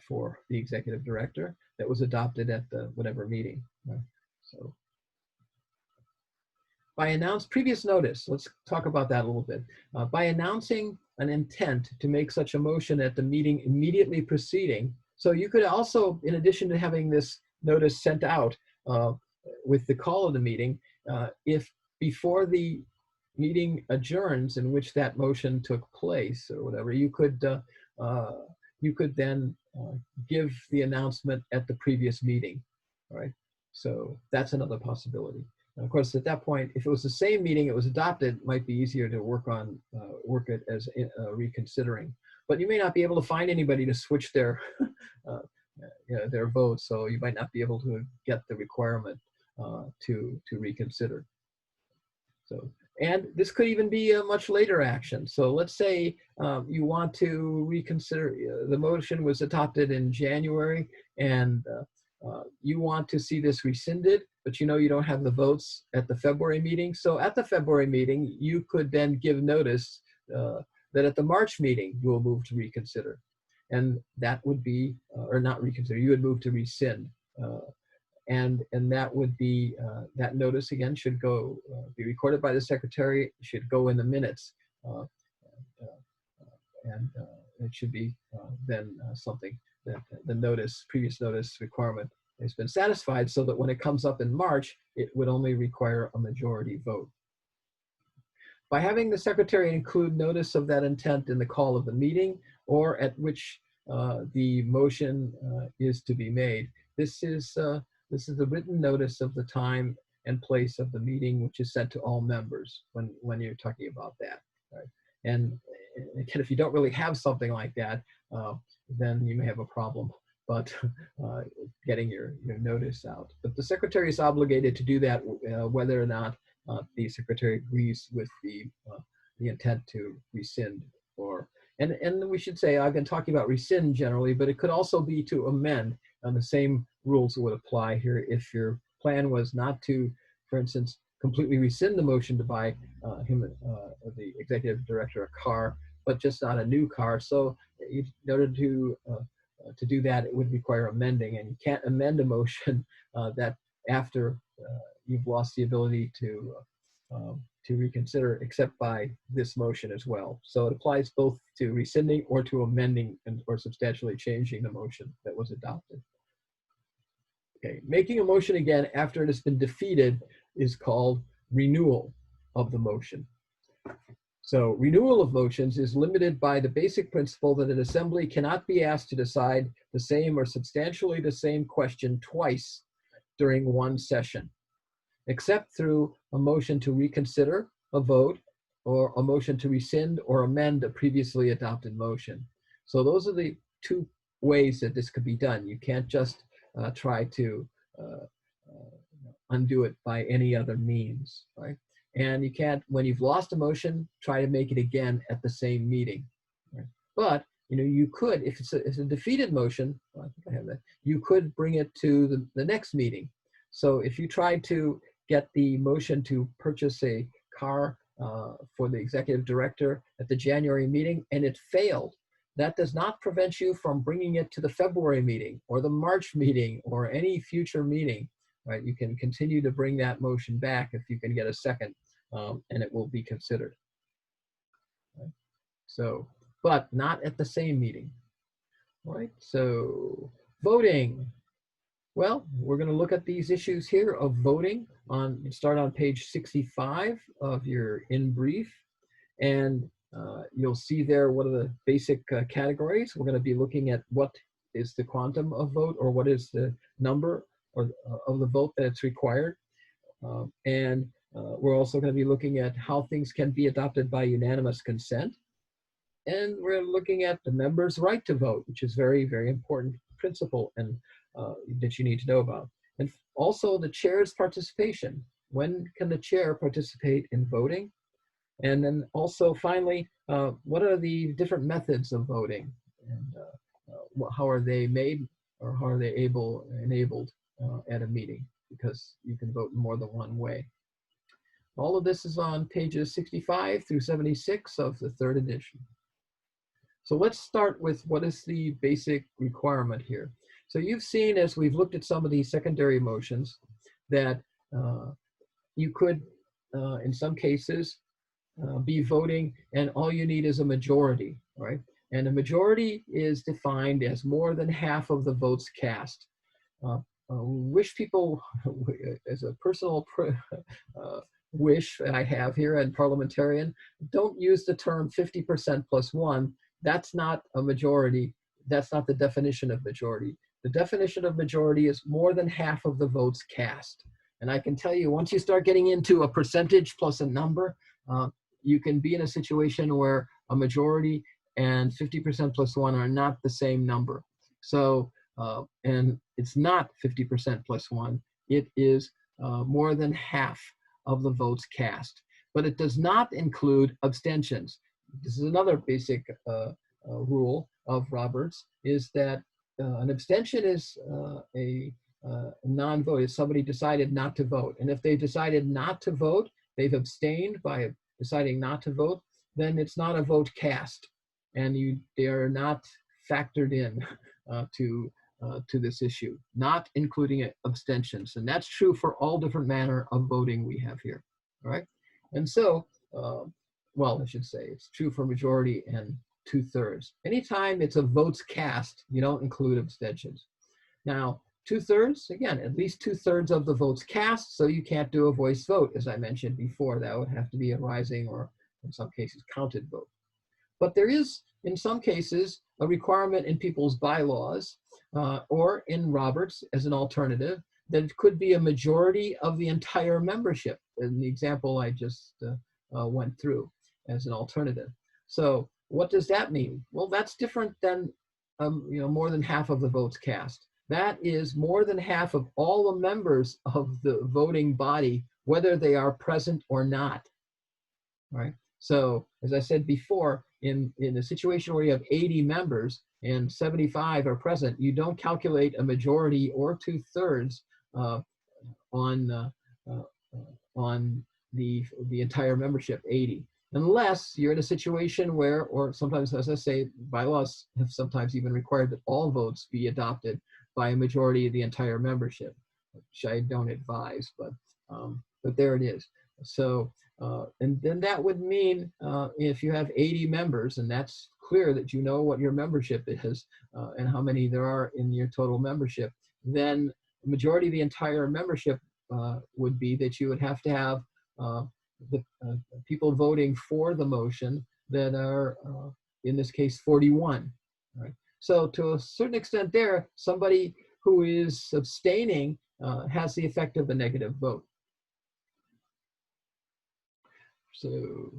Speaker 1: for the executive director that was adopted at the whatever meeting. So by announced previous notice, let's talk about that a little bit. By announcing an intent to make such a motion at the meeting immediately preceding, so you could also, in addition to having this notice sent out with the call of the meeting, if before the meeting adjourns in which that motion took place or whatever, you could then give the announcement at the previous meeting, right? So that's another possibility. And of course, at that point, if it was the same meeting it was adopted, it might be easier to work it as reconsidering. But you may not be able to find anybody to switch their their vote, so you might not be able to get the requirement to reconsider. So, and this could even be a much later action. So let's say you want to reconsider, the motion was adopted in January, and you want to see this rescinded, but you know you don't have the votes at the February meeting. So at the February meeting, you could then give notice that at the March meeting, you will move to reconsider. And that would be, or not reconsider, you would move to rescind. And that would be, that notice again should go, be recorded by the secretary, should go in the minutes. And it should be then something that the previous notice requirement has been satisfied, so that when it comes up in March, it would only require a majority vote. By having the secretary include notice of that intent in the call of the meeting, or at which the motion is to be made, this is the written notice of the time and place of the meeting, which is sent to all members when you're talking about that. Right? And again, if you don't really have something like that, then you may have a problem, but getting your notice out. But the secretary is obligated to do that whether or not the secretary agrees with the intent to rescind. And we should say, I've been talking about rescind generally, but it could also be to amend, and the same rules would apply here if your plan was not to, for instance, completely rescind the motion to buy the executive director, a car, but just not a new car. So in order to do that, it would require amending, and you can't amend a motion that after you've lost the ability to reconsider, except by this motion as well. So it applies both to rescinding or to amending or substantially changing the motion that was adopted. Okay, making a motion again after it has been defeated is called renewal of the motion. So renewal of motions is limited by the basic principle that an assembly cannot be asked to decide the same or substantially the same question twice during one session, except through a motion to reconsider a vote or a motion to rescind or amend a previously adopted motion. So those are the two ways that this could be done. You can't just try to undo it by any other means, right? And you can't, when you've lost a motion, try to make it again at the same meeting, right? But you could, if it's a defeated motion, well, I think I have that, you could bring it to the next meeting. So if you tried to get the motion to purchase a car for the executive director at the January meeting and it failed, that does not prevent you from bringing it to the February meeting or the March meeting or any future meeting, right? You can continue to bring that motion back if you can get a second, and it will be considered. Right? So, but not at the same meeting, right? So voting. Well, we're going to look at these issues here of voting start on page 65 of your in brief, and you'll see there what are the basic categories. We're going to be looking at what is the quantum of vote, or what is the number of the vote that's required. And we're also going to be looking at how things can be adopted by unanimous consent. And we're looking at the members' right to vote, which is very, very important principle and that you need to know about. And also the chair's participation. When can the chair participate in voting? And then also finally, what are the different methods of voting, and how are they made, or how are they enabled at a meeting? Because you can vote in more than one way. All of this is on pages 65 through 76 of the third edition. So let's start with what is the basic requirement here. So you've seen, as we've looked at some of these secondary motions, that you could, in some cases, be voting, and all you need is a majority, right? And a majority is defined as more than half of the votes cast. Wish people, as a personal wish I have here and parliamentarian, don't use the term 50% plus one. That's not a majority. That's not the definition of majority. The definition of majority is more than half of the votes cast. And I can tell you, once you start getting into a percentage plus a number, you can be in a situation where a majority and 50% plus one are not the same number. So, and it's not 50% plus one. It is more than half of the votes cast. But it does not include abstentions. This is another basic rule of Roberts, is that an abstention is a non-vote. If somebody decided not to vote. And if they decided not to vote, they've abstained by deciding not to vote, then it's not a vote cast. And they are not factored in to this issue, not including abstentions. And that's true for all different manner of voting we have here, all right? And so, well, I should say, it's true for majority and 2/3. Anytime it's a votes cast, you don't include abstentions. Now, 2/3, again, at least 2/3 of the votes cast, so you can't do a voice vote, as I mentioned before. That would have to be a rising or, in some cases, counted vote. But there is, in some cases, a requirement in people's bylaws or in Roberts as an alternative that it could be a majority of the entire membership, in the example I just went through as an alternative. So what does that mean? Well, that's different than more than half of the votes cast. That is more than half of all the members of the voting body, whether they are present or not, right? So as I said before, in a situation where you have 80 members and 75 are present, you don't calculate a majority or 2/3 on on the entire membership, 80. Unless you're in a situation where, or sometimes, as I say, bylaws have sometimes even required that all votes be adopted by a majority of the entire membership, which I don't advise, but there it is. So, and then that would mean if you have 80 members, and that's clear that you know what your membership is and how many there are in your total membership, then the majority of the entire membership would be that you would have to have the people voting for the motion that are, in this case, 41. Right? So to a certain extent there, somebody who is abstaining has the effect of a negative vote. So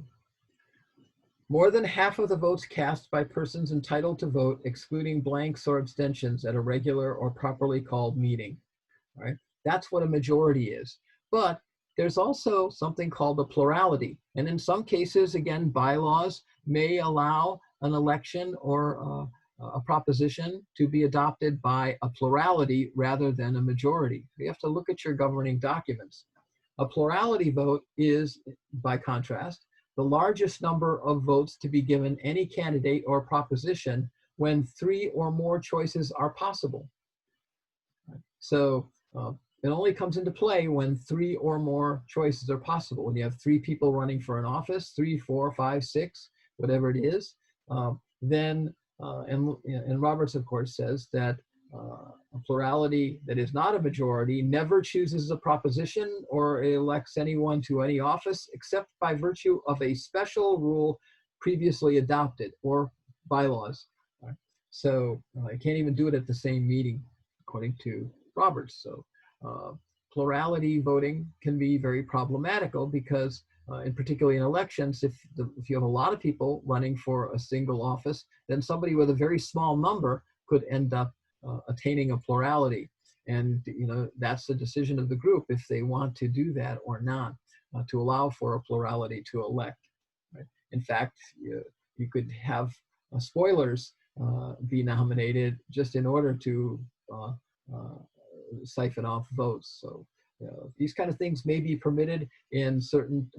Speaker 1: more than half of the votes cast by persons entitled to vote, excluding blanks or abstentions at a regular or properly called meeting. Right? That's what a majority is. But there's also something called a plurality. And in some cases, again, bylaws may allow an election or a proposition to be adopted by a plurality rather than a majority. You have to look at your governing documents. A plurality vote is, by contrast, the largest number of votes to be given any candidate or proposition when 3 or more choices are possible. So it only comes into play when 3 or more choices are possible. When you have 3 people running for an office, 3, 4, 5, 6, whatever it is, then, and Roberts, of course, says that a plurality that is not a majority never chooses a proposition or elects anyone to any office except by virtue of a special rule previously adopted or bylaws. Right? So I can't even do it at the same meeting, according to Roberts. So plurality voting can be very problematical because, in particularly in elections, if you have a lot of people running for a single office, then somebody with a very small number could end up attaining a plurality. And that's the decision of the group if they want to do that or not, to allow for a plurality to elect. Right? In fact, you could have spoilers be nominated just in order to siphon off votes. So these kind of things may be permitted in certain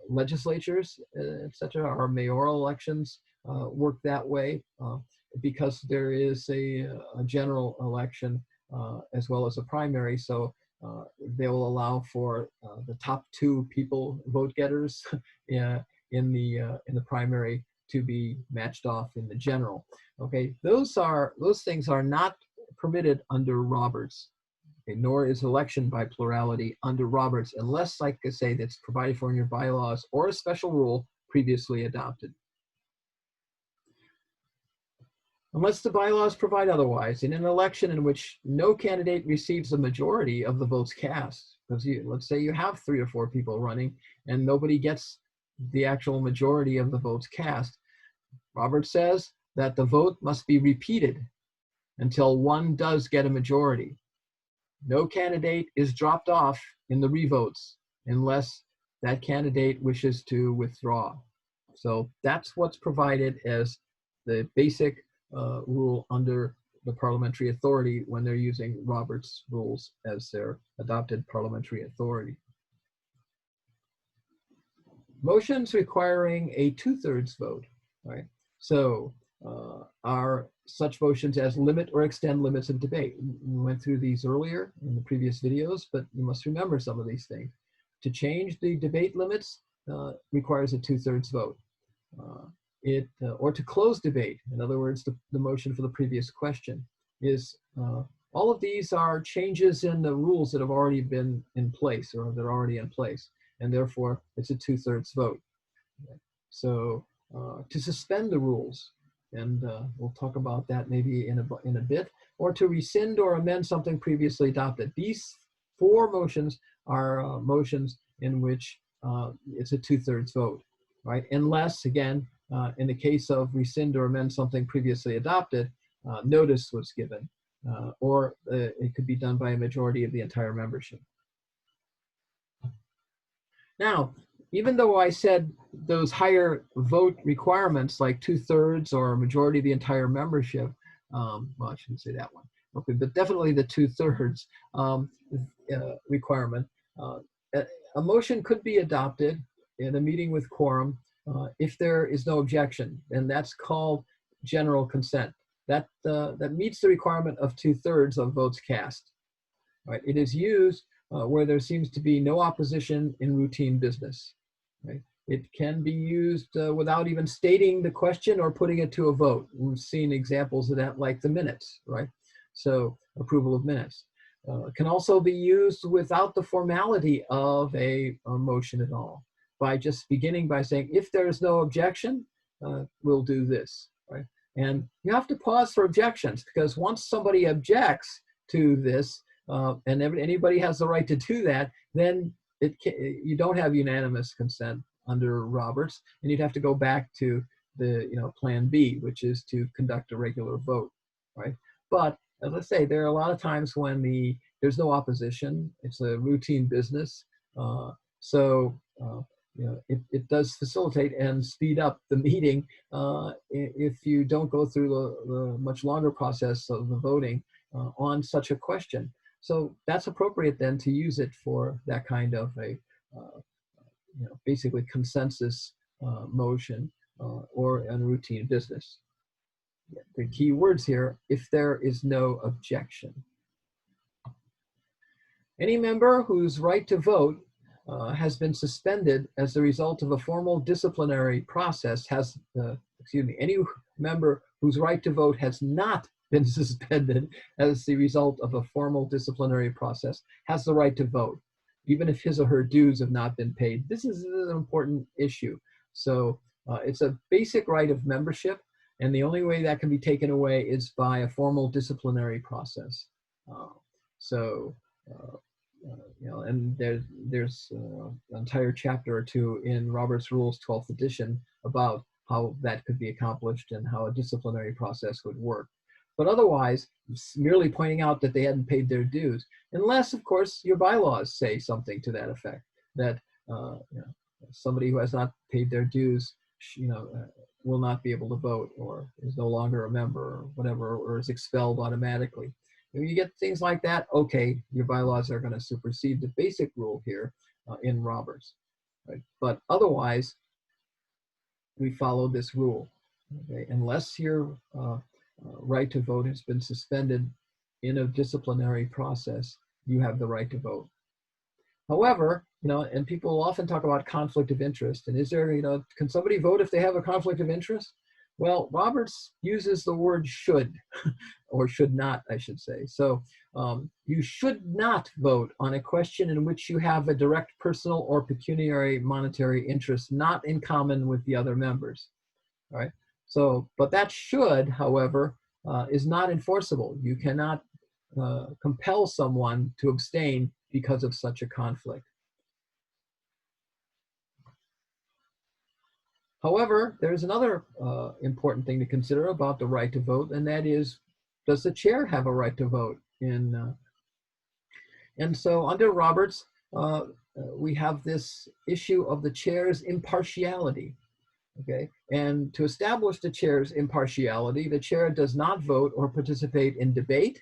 Speaker 1: legislatures, etc. Our mayoral elections work that way because there is a general election as well as a primary. So they will allow for the top 2 people, vote getters, in the primary to be matched off in the general. Okay, those things are not permitted under Roberts. Okay, nor is election by plurality under Roberts, unless, like I say, that's provided for in your bylaws or a special rule previously adopted. Unless the bylaws provide otherwise, in an election in which no candidate receives a majority of the votes cast, because let's say you have 3 or 4 people running and nobody gets the actual majority of the votes cast, Roberts says that the vote must be repeated until one does get a majority. No candidate is dropped off in the revotes unless that candidate wishes to withdraw. So that's what's provided as the basic rule under the parliamentary authority when they're using Roberts rules as their adopted parliamentary authority. Motions requiring a 2/3 vote, right? So are such motions as limit or extend limits of debate. We went through these earlier in the previous videos, but you must remember some of these things. To change the debate limits requires a 2/3 vote. Or to close debate, in other words, the motion for the previous question, is all of these are changes in the rules that have already been in place or that are already in place, and therefore it's a 2/3 vote. So to suspend the rules, and we'll talk about that maybe in a bit, or to rescind or amend something previously adopted. These 4 motions are motions in which it's a 2/3 vote, right? Unless, again, in the case of rescind or amend something previously adopted, notice was given, or it could be done by a majority of the entire membership. Now, even though I said those higher vote requirements like 2/3 or a majority of the entire membership, well, I shouldn't say that one, okay, but definitely the 2/3 requirement, Uh, a, a motion could be adopted in a meeting with quorum if there is no objection, and that's called general consent. That meets the requirement of 2/3 of votes cast. Right? It is used where there seems to be no opposition in routine business. Right? It can be used without even stating the question or putting it to a vote. We've seen examples of that, like the minutes, right? So approval of minutes. Can also be used without the formality of a motion at all, by just beginning by saying, if there is no objection, we'll do this, right? And you have to pause for objections, because once somebody objects to this, and anybody has the right to do that, then you don't have unanimous consent under Roberts, and you'd have to go back to the plan B, which is to conduct a regular vote, right? But as I say, there are a lot of times when there's no opposition. It's a routine business, so it does facilitate and speed up the meeting if you don't go through the much longer process of the voting on such a question. So that's appropriate then to use it for that kind of a basically consensus motion or a routine business. The key words here: if there is no objection. Any member whose right to vote has been suspended as a result of a formal disciplinary process any member whose right to vote has not been suspended as the result of a formal disciplinary process has the right to vote, even if his or her dues have not been paid. This is an important issue. So it's a basic right of membership, and the only way that can be taken away is by a formal disciplinary process. And there's an entire chapter or two in Robert's Rules, 12th edition, about how that could be accomplished and how a disciplinary process would work. But otherwise, merely pointing out that they hadn't paid their dues, unless, of course, your bylaws say something to that effect, that somebody who has not paid their dues, will not be able to vote, or is no longer a member, or whatever, or is expelled automatically. When you get things like that, okay, your bylaws are going to supersede the basic rule here in Roberts, right? But otherwise, we follow this rule, okay? Unless your right to vote has been suspended in a disciplinary process, you have the right to vote. However, and people often talk about conflict of interest, and is there, can somebody vote if they have a conflict of interest? Well, Roberts uses the word should, or should not, I should say. So you should not vote on a question in which you have a direct personal or pecuniary monetary interest not in common with the other members, all right? So, but that should, however, is not enforceable. You cannot compel someone to abstain because of such a conflict. However, there's another important thing to consider about the right to vote, and that is, does the chair have a right to vote? And so under Roberts, we have this issue of the chair's impartiality. Okay, and to establish the chair's impartiality, the chair does not vote or participate in debate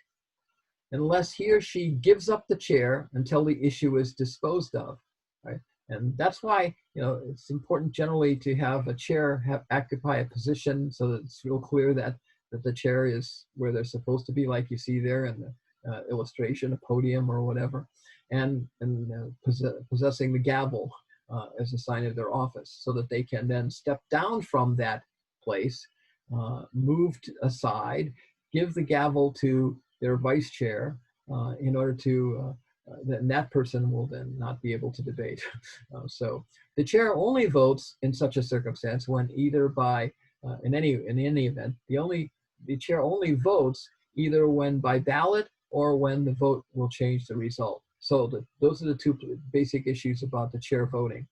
Speaker 1: unless he or she gives up the chair until the issue is disposed of, right? And that's why, it's important generally to have a chair occupy a position so that it's real clear that the chair is where they're supposed to be, like you see there in the illustration, a podium or whatever, and possessing the gavel as a sign of their office, so that they can then step down from that place, move aside, give the gavel to their vice chair in order to, then that person will then not be able to debate. So the chair only votes in such a circumstance when either by, in any event, the chair only votes either when by ballot or when the vote will change the result. So those are the two basic issues about the chair voting.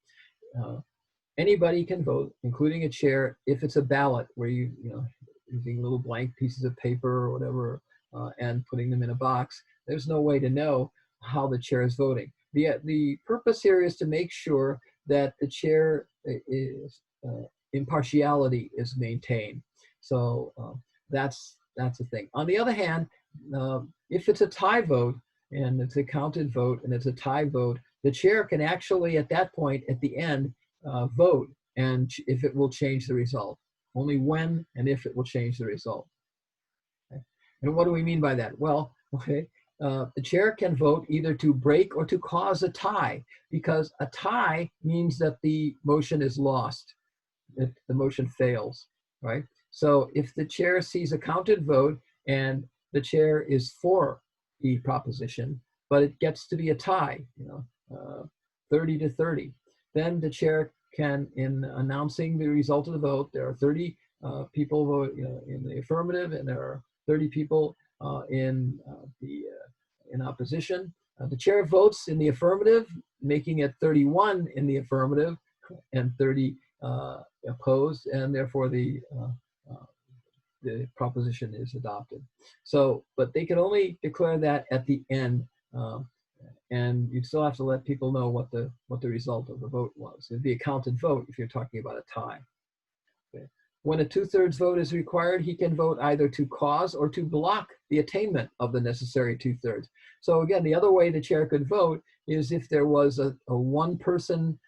Speaker 1: Anybody can vote, including a chair, if it's a ballot where using little blank pieces of paper or whatever, and putting them in a box. There's no way to know how the chair is voting. The purpose here is to make sure that the chair is impartiality is maintained. So that's the thing. On the other hand, if it's a tie vote and it's a counted vote and it's a tie vote, the chair can actually, at that point, at the end, vote and if it will change the result. Only when and if it will change the result. Okay. And what do we mean by that? Well, okay, the chair can vote either to break or to cause a tie, because a tie means that the motion is lost, that the motion fails, right? So if the chair sees a counted vote and the chair is for the proposition, but it gets to be a tie, 30 to 30, then the chair can, in announcing the result of the vote, there are 30 people vote in the affirmative, and there are 30 people in opposition. The chair votes in the affirmative, making it 31 in the affirmative and 30 opposed, and therefore the proposition is adopted. So, but they can only declare that at the end, and you still have to let people know what the result of the vote was. It'd be a counted vote if you're talking about a tie. Okay. When a 2/3 vote is required, he can vote either to cause or to block the attainment of the necessary 2/3. So again, the other way the chair could vote is if there was a one-person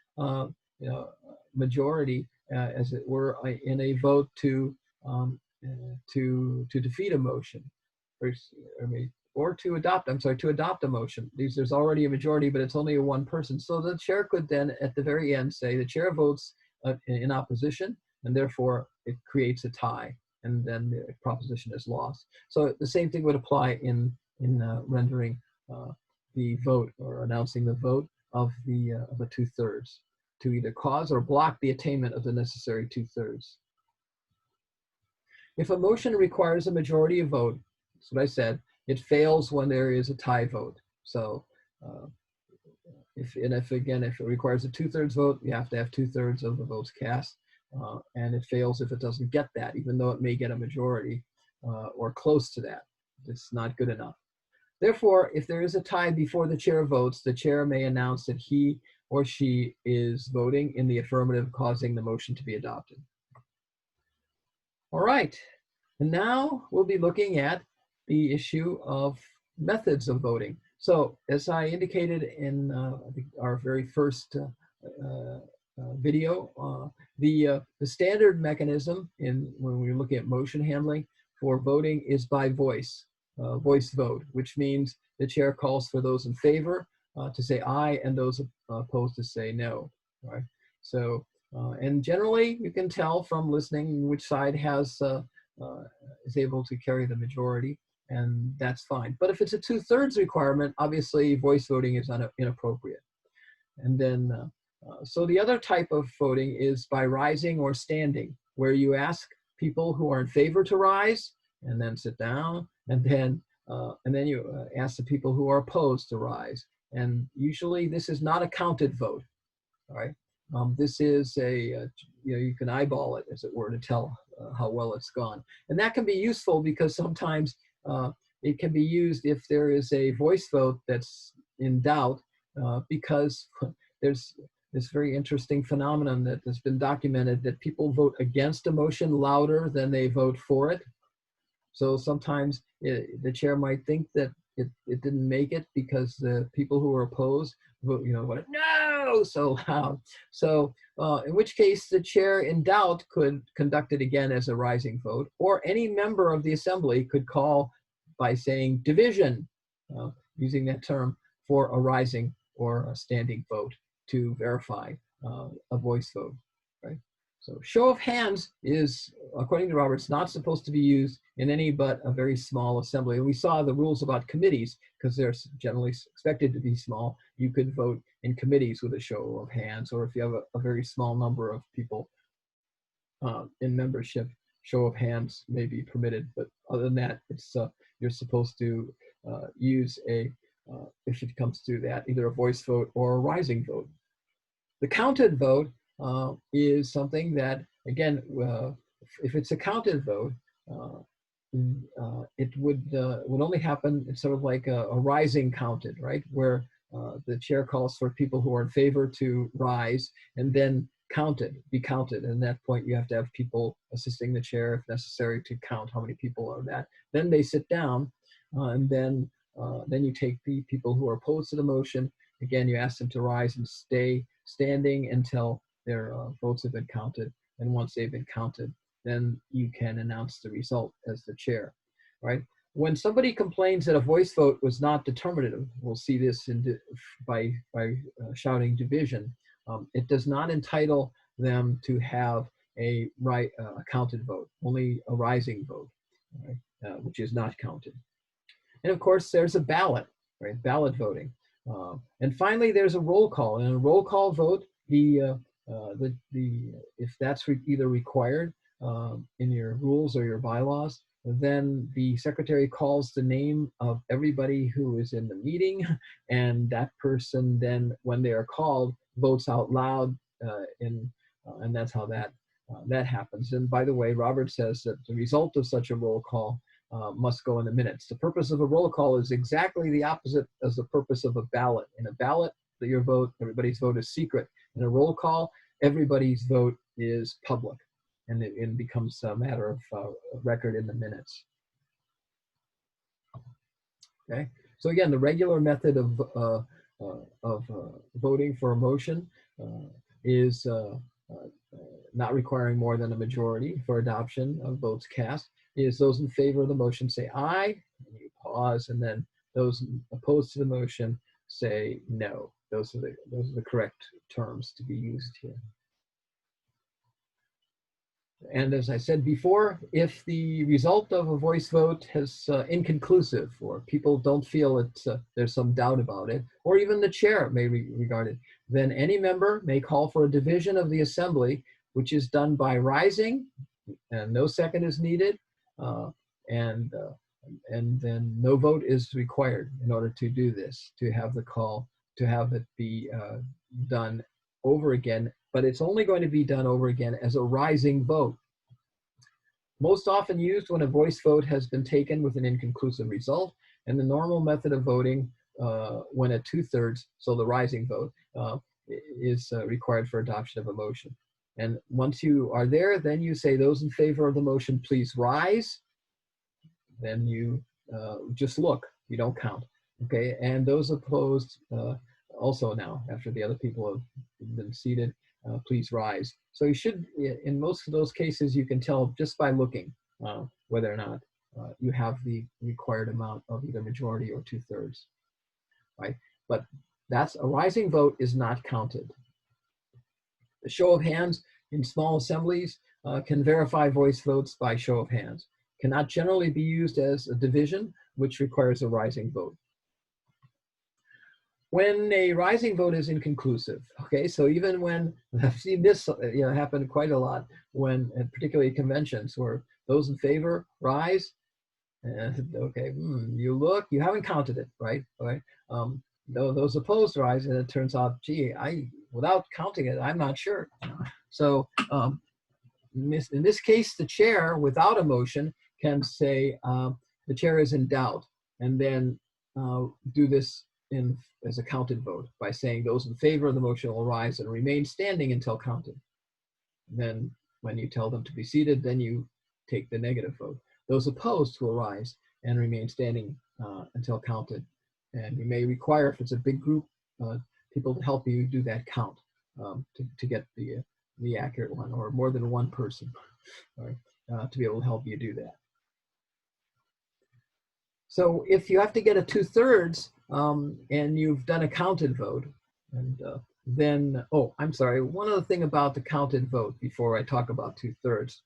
Speaker 1: majority, as it were, in a vote to defeat a motion, or to adopt. I'm sorry, to adopt a motion. There's already a majority, but it's only a one person. So the chair could then, at the very end, say the chair votes in opposition, and therefore it creates a tie, and then the proposition is lost. So the same thing would apply in rendering the vote, or announcing the vote of the 2/3, to either cause or block the attainment of the necessary 2/3. If a motion requires a majority of vote, that's what I said, it fails when there is a tie vote. So if it requires a 2/3 vote, you have to have 2/3 of the votes cast, and it fails if it doesn't get that, even though it may get a majority or close to that. It's not good enough. Therefore, if there is a tie before the chair votes, the chair may announce that he or she is voting in the affirmative, causing the motion to be adopted. All right, and now we'll be looking at the issue of methods of voting. So as I indicated in our very first video, the standard mechanism when we're looking at motion handling for voting is by voice vote, which means the chair calls for those in favor to say aye, and those opposed to say no. Right? So and generally you can tell from listening which side is able to carry the majority, and that's fine. But if it's a 2/3 requirement, obviously voice voting is inappropriate. And then, so the other type of voting is by rising or standing, where you ask people who are in favor to rise and then sit down, and then you ask the people who are opposed to rise. And usually this is not a counted vote, all right? This is you can eyeball it, as it were, to tell how well it's gone. And that can be useful because sometimes it can be used if there is a voice vote that's in doubt, because there's this very interesting phenomenon that has been documented, that people vote against a motion louder than they vote for it. So sometimes the chair might think that it didn't make it because the people who are opposed vote, voted no so loud. So in which case the chair in doubt could conduct it again as a rising vote, or any member of the assembly could call by saying division, using that term, for a rising or a standing vote to verify a voice vote, right? So show of hands is, according to Roberts, not supposed to be used in any but a very small assembly. And we saw the rules about committees, because they're generally expected to be small. You could vote in committees with a show of hands, or if you have a very small number of people in membership, show of hands may be permitted. But other than that, it's you're supposed to use if it comes to that, either a voice vote or a rising vote. The counted vote is something that, again, if it's a counted vote, it would only happen. It's sort of like a rising counted, right? Where the chair calls for people who are in favor to rise, and then be counted. And at that point, you have to have people assisting the chair, if necessary, to count how many people are that. Then they sit down, and then you take the people who are opposed to the motion, again, you ask them to rise and stay standing until their votes have been counted. And once they've been counted, then you can announce the result as the chair, right? When somebody complains that a voice vote was not determinative, we'll see this by shouting division, it does not entitle them to have a counted vote, only a rising vote, right? Which is not counted. And of course, there's a ballot, right? Ballot voting. And finally, there's a roll call. And a roll call vote, if that's either required in your rules or your bylaws, then the secretary calls the name of everybody who is in the meeting, and that person then, when they are called, votes out loud, and that's how that happens. And by the way, Robert says that the result of such a roll call must go in the minutes. The purpose of a roll call is exactly the opposite as the purpose of a ballot. In a ballot, everybody's vote is secret. In a roll call, everybody's vote is public, and it becomes a matter of record in the minutes. Okay, so again, the regular method of voting for a motion is not requiring more than a majority for adoption of votes cast. Is those in favor of the motion say aye, and you pause, and then those opposed to the motion say no. Those are the correct terms to be used here. And as I said before, if the result of a voice vote is inconclusive, or people don't feel there's some doubt about it, or even the chair may regard it, then any member may call for a division of the assembly, which is done by rising, and no second is needed, and then no vote is required in order to do this, to have the call, to have it be done over again, but it's only going to be done over again as a rising vote. Most often used when a voice vote has been taken with an inconclusive result, and the normal method of voting when at 2/3, so the rising vote, is required for adoption of a motion. And once you are there, then you say, those in favor of the motion, please rise. Then you just look, you don't count, okay? And those opposed, also now, after the other people have been seated, please rise. So you should, in most of those cases, you can tell just by looking whether or not you have the required amount of either majority or 2/3, right? But that's a rising vote is not counted. The show of hands in small assemblies can verify voice votes by show of hands. Cannot generally be used as a division, which requires a rising vote. When a rising vote is inconclusive, okay, so even when, I've seen this happen quite a lot, when, and particularly conventions, where those in favor rise, and okay, you look, you haven't counted it, right? Those opposed rise, and it turns out, gee, without counting it, I'm not sure. So in this case, the chair, without a motion, can say the chair is in doubt, and then do this as a counted vote by saying those in favor of the motion will rise and remain standing until counted. And then when you tell them to be seated, then you take the negative vote. Those opposed will rise and remain standing until counted. And you may require, if it's a big group, people to help you do that count to get the accurate one, or more than one person, right, to be able to help you do that. So if you have to get a 2/3 and you've done a counted vote, and then, oh, I'm sorry, one other thing about the counted vote before I talk about 2/3.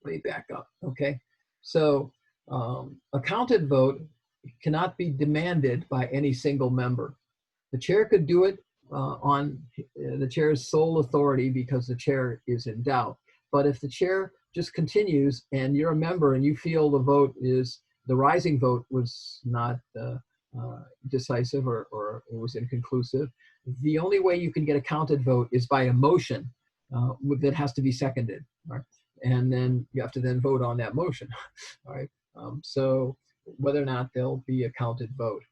Speaker 1: Let me back up, okay? So a counted vote cannot be demanded by any single member. The chair could do it on the chair's sole authority because the chair is in doubt. But if the chair just continues and you're a member and you feel the rising vote was not decisive or it was inconclusive, the only way you can get a counted vote is by a motion that has to be seconded, right? And then you have to then vote on that motion, all right? So whether or not there'll be a counted vote.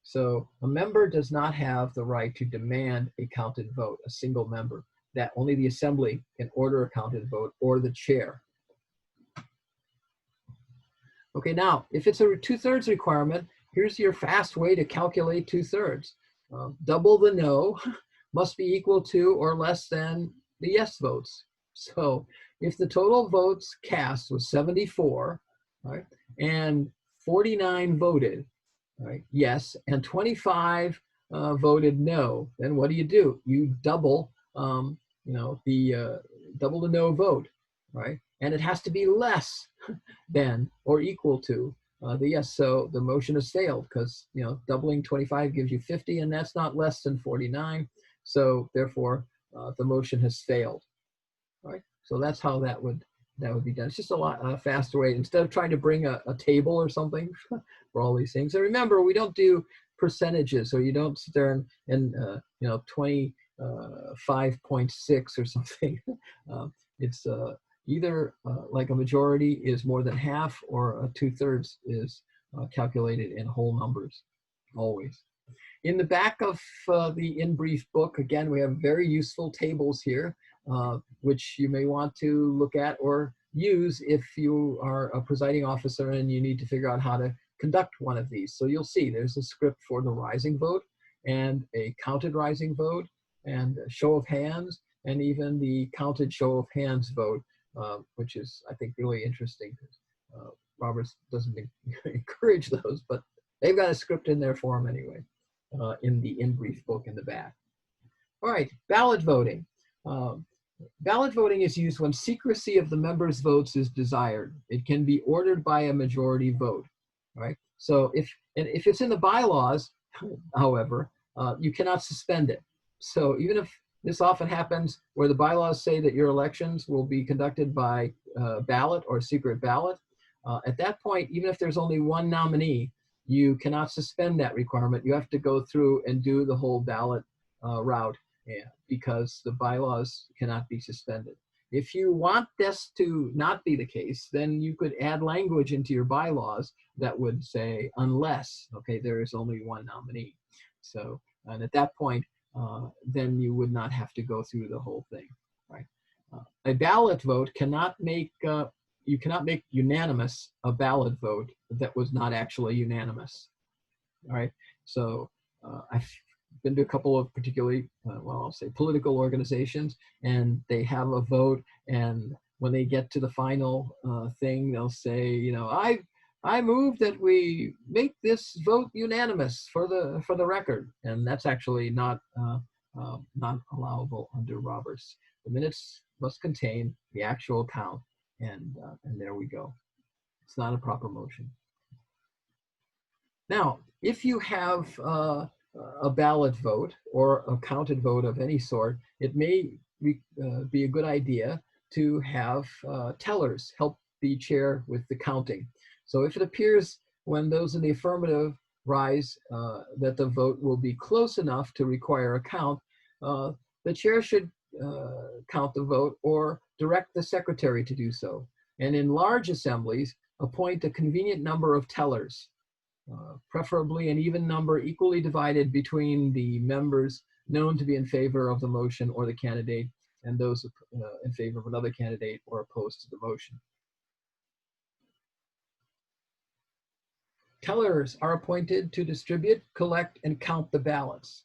Speaker 1: So a member does not have the right to demand a counted vote, a single member. That only the assembly can order a counted vote, or the chair. Okay, now, if it's a 2/3 requirement, here's your fast way to calculate 2/3. double the no must be equal to or less than the yes votes. So if the total votes cast was 74, right, and 49 voted, right, yes, and 25 voted no, then what do? You double, double the no vote, right? And it has to be less than or equal to the yes. So the motion has failed because doubling 25 gives you 50, and that's not less than 49. So therefore, the motion has failed. Right. So that's how that would be done. It's just a lot faster way instead of trying to bring a table or something for all these things. And remember, we don't do percentages, so you don't sit there and 25.6 or something. It's either like a majority is more than half, or a 2/3 is calculated in whole numbers, always. In the back of the In Brief book, again, we have very useful tables here, which you may want to look at or use if you are a presiding officer and you need to figure out how to conduct one of these. So you'll see there's a script for the rising vote and a counted rising vote and a show of hands and even the counted show of hands vote, which is, I think, really interesting. Roberts doesn't encourage those, but they've got a script in there for them anyway. In the In Brief book in the back. All right, ballot voting. Ballot voting is used when secrecy of the members' votes is desired. It can be ordered by a majority vote. Right. So if it's in the bylaws, however, you cannot suspend it. So even if this often happens where the bylaws say that your elections will be conducted by ballot or secret ballot, at that point, even if there's only one nominee, you cannot suspend that requirement. You have to go through and do the whole ballot route because the bylaws cannot be suspended. If you want this to not be the case, then you could add language into your bylaws that would say, unless, okay, there is only one nominee. So, and at that point, then you would not have to go through the whole thing, right? A ballot vote cannot make you cannot make unanimous a ballot vote that was not actually unanimous. All right. So I've been to a couple of particularly, well, I'll say political organizations, and they have a vote. And when they get to the final thing, they'll say, I move that we make this vote unanimous for the record. And that's actually not allowable under Roberts. The minutes must contain the actual count. And there we go. It's not a proper motion. Now, if you have a ballot vote or a counted vote of any sort, it may be a good idea to have tellers help the chair with the counting. So if it appears when those in the affirmative rise that the vote will be close enough to require a count, the chair should count the vote or direct the secretary to do so. And in large assemblies, appoint a convenient number of tellers, preferably an even number equally divided between the members known to be in favor of the motion or the candidate and those in favor of another candidate or opposed to the motion. Tellers are appointed to distribute, collect, and count the ballots.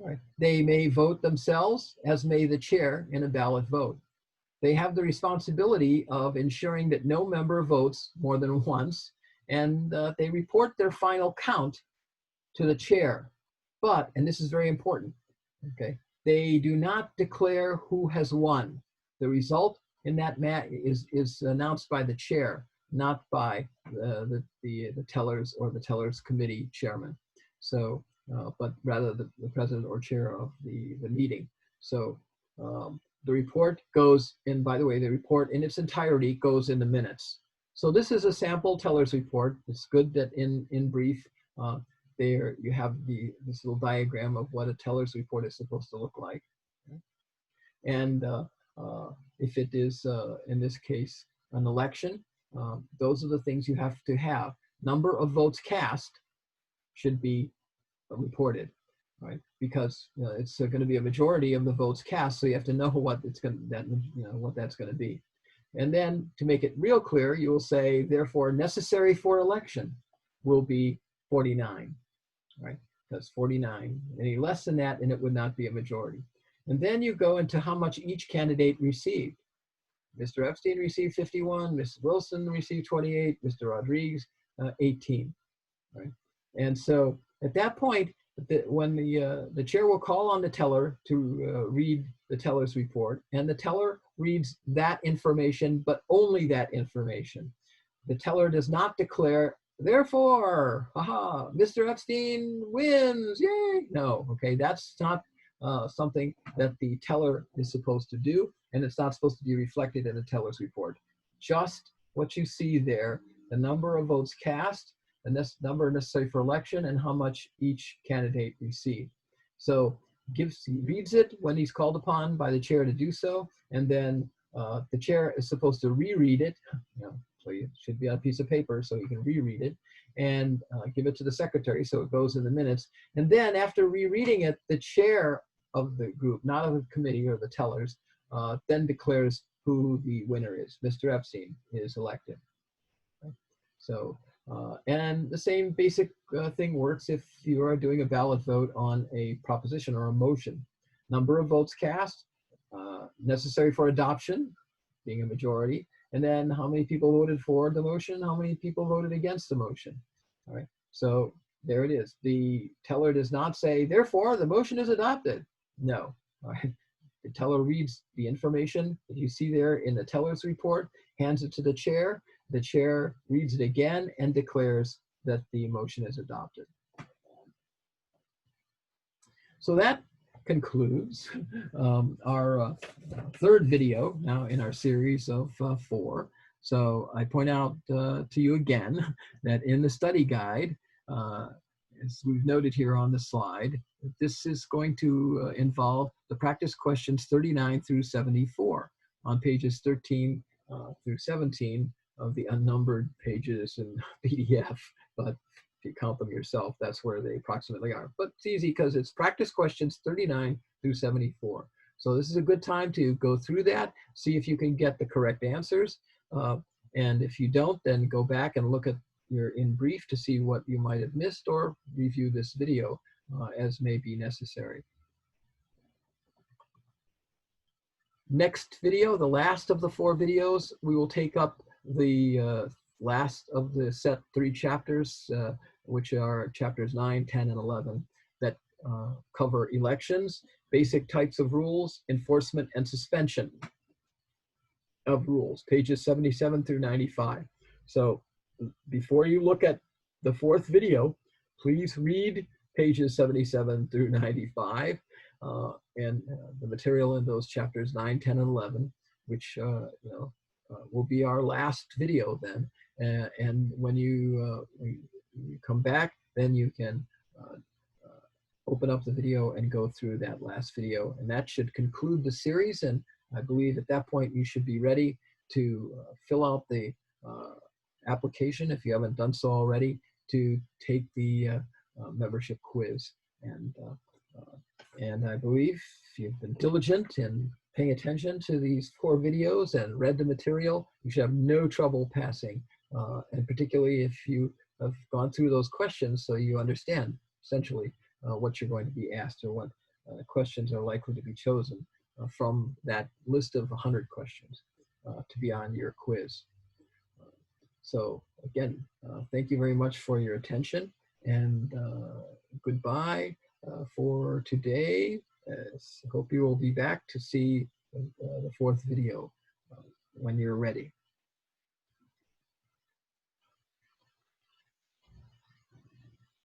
Speaker 1: Right. They may vote themselves, as may the chair in a ballot vote. They have the responsibility of ensuring that no member votes more than once, and they report their final count to the chair. But, and this is very important, okay, they do not declare who has won. The result in that is announced by the chair, not by the tellers or the tellers committee chairman. So, but rather the president or chair of the meeting. So the report goes in, by the way, the report in its entirety goes in the minutes. So this is a sample teller's report. It's good that in brief, there you have this little diagram of what a teller's report is supposed to look like. And if it is, in this case, an election, those are the things you have to have. Number of votes cast should be reported, right? Because it's going to be a majority of the votes cast, so you have to know what it's going what that's going to be. And then to make it real clear, you will say, therefore, necessary for election will be 49, right? That's 49. Any less than that, and it would not be a majority. And then you go into how much each candidate received. Mr. Epstein received 51, Mrs. Wilson received 28, Mr. Rodriguez 18. Right? And so at that point, when the chair will call on the teller to read the teller's report, and the teller reads that information, but only that information. The teller does not declare, therefore, haha, Mr. Epstein wins, yay. No, okay, that's not something that the teller is supposed to do, and it's not supposed to be reflected in the teller's report. Just what you see there, the number of votes cast, and this number necessary for election, and how much each candidate received. So he reads it when he's called upon by the chair to do so, and then the chair is supposed to reread it. So it should be on a piece of paper so you can reread it, and give it to the secretary so it goes in the minutes. And then after rereading it, the chair of the group, not of the committee or the tellers, then declares who the winner is. Mr. Epstein is elected. Okay? So, and the same basic thing works if you are doing a ballot vote on a proposition or a motion. Number of votes cast, necessary for adoption, being a majority, and then how many people voted for the motion, how many people voted against the motion. All right, so there it is. The teller does not say, therefore, the motion is adopted. No, all right. The teller reads the information that you see there in the teller's report, hands it to the chair reads it again and declares that the motion is adopted. So that concludes our third video now in our series of 4. So I point out to you again that in the study guide, as we've noted here on the slide, this is going to involve the practice questions 39 through 74 on pages 13 through 17 of the unnumbered pages in PDF, but if you count them yourself, that's where they approximately are. But it's easy because it's practice questions 39 through 74. So this is a good time to go through that, see if you can get the correct answers. And if you don't, then go back and look at your in brief to see what you might have missed, or review this video as may be necessary. Next video, the last of the 4 videos, we will take up the last of the set 3 chapters, which are chapters 9, 10, and 11, that cover elections, basic types of rules, enforcement, and suspension of rules, pages 77 through 95. So before you look at the 4th video, please read pages 77 through 95 and the material in those chapters 9, 10, and 11, which will be our last video then. And when you come back, then you can open up the video and go through that last video. And that should conclude the series. And I believe at that point you should be ready to fill out the application, if you haven't done so already, to take the membership quiz. And I believe if you've been diligent in paying attention to these 4 videos and read the material, you should have no trouble passing. And particularly if you have gone through those questions so you understand essentially what you're going to be asked, or what questions are likely to be chosen from that list of 100 questions to be on your quiz. So again, thank you very much for your attention, and goodbye for today. Hope you will be back to see the 4th video when you're ready.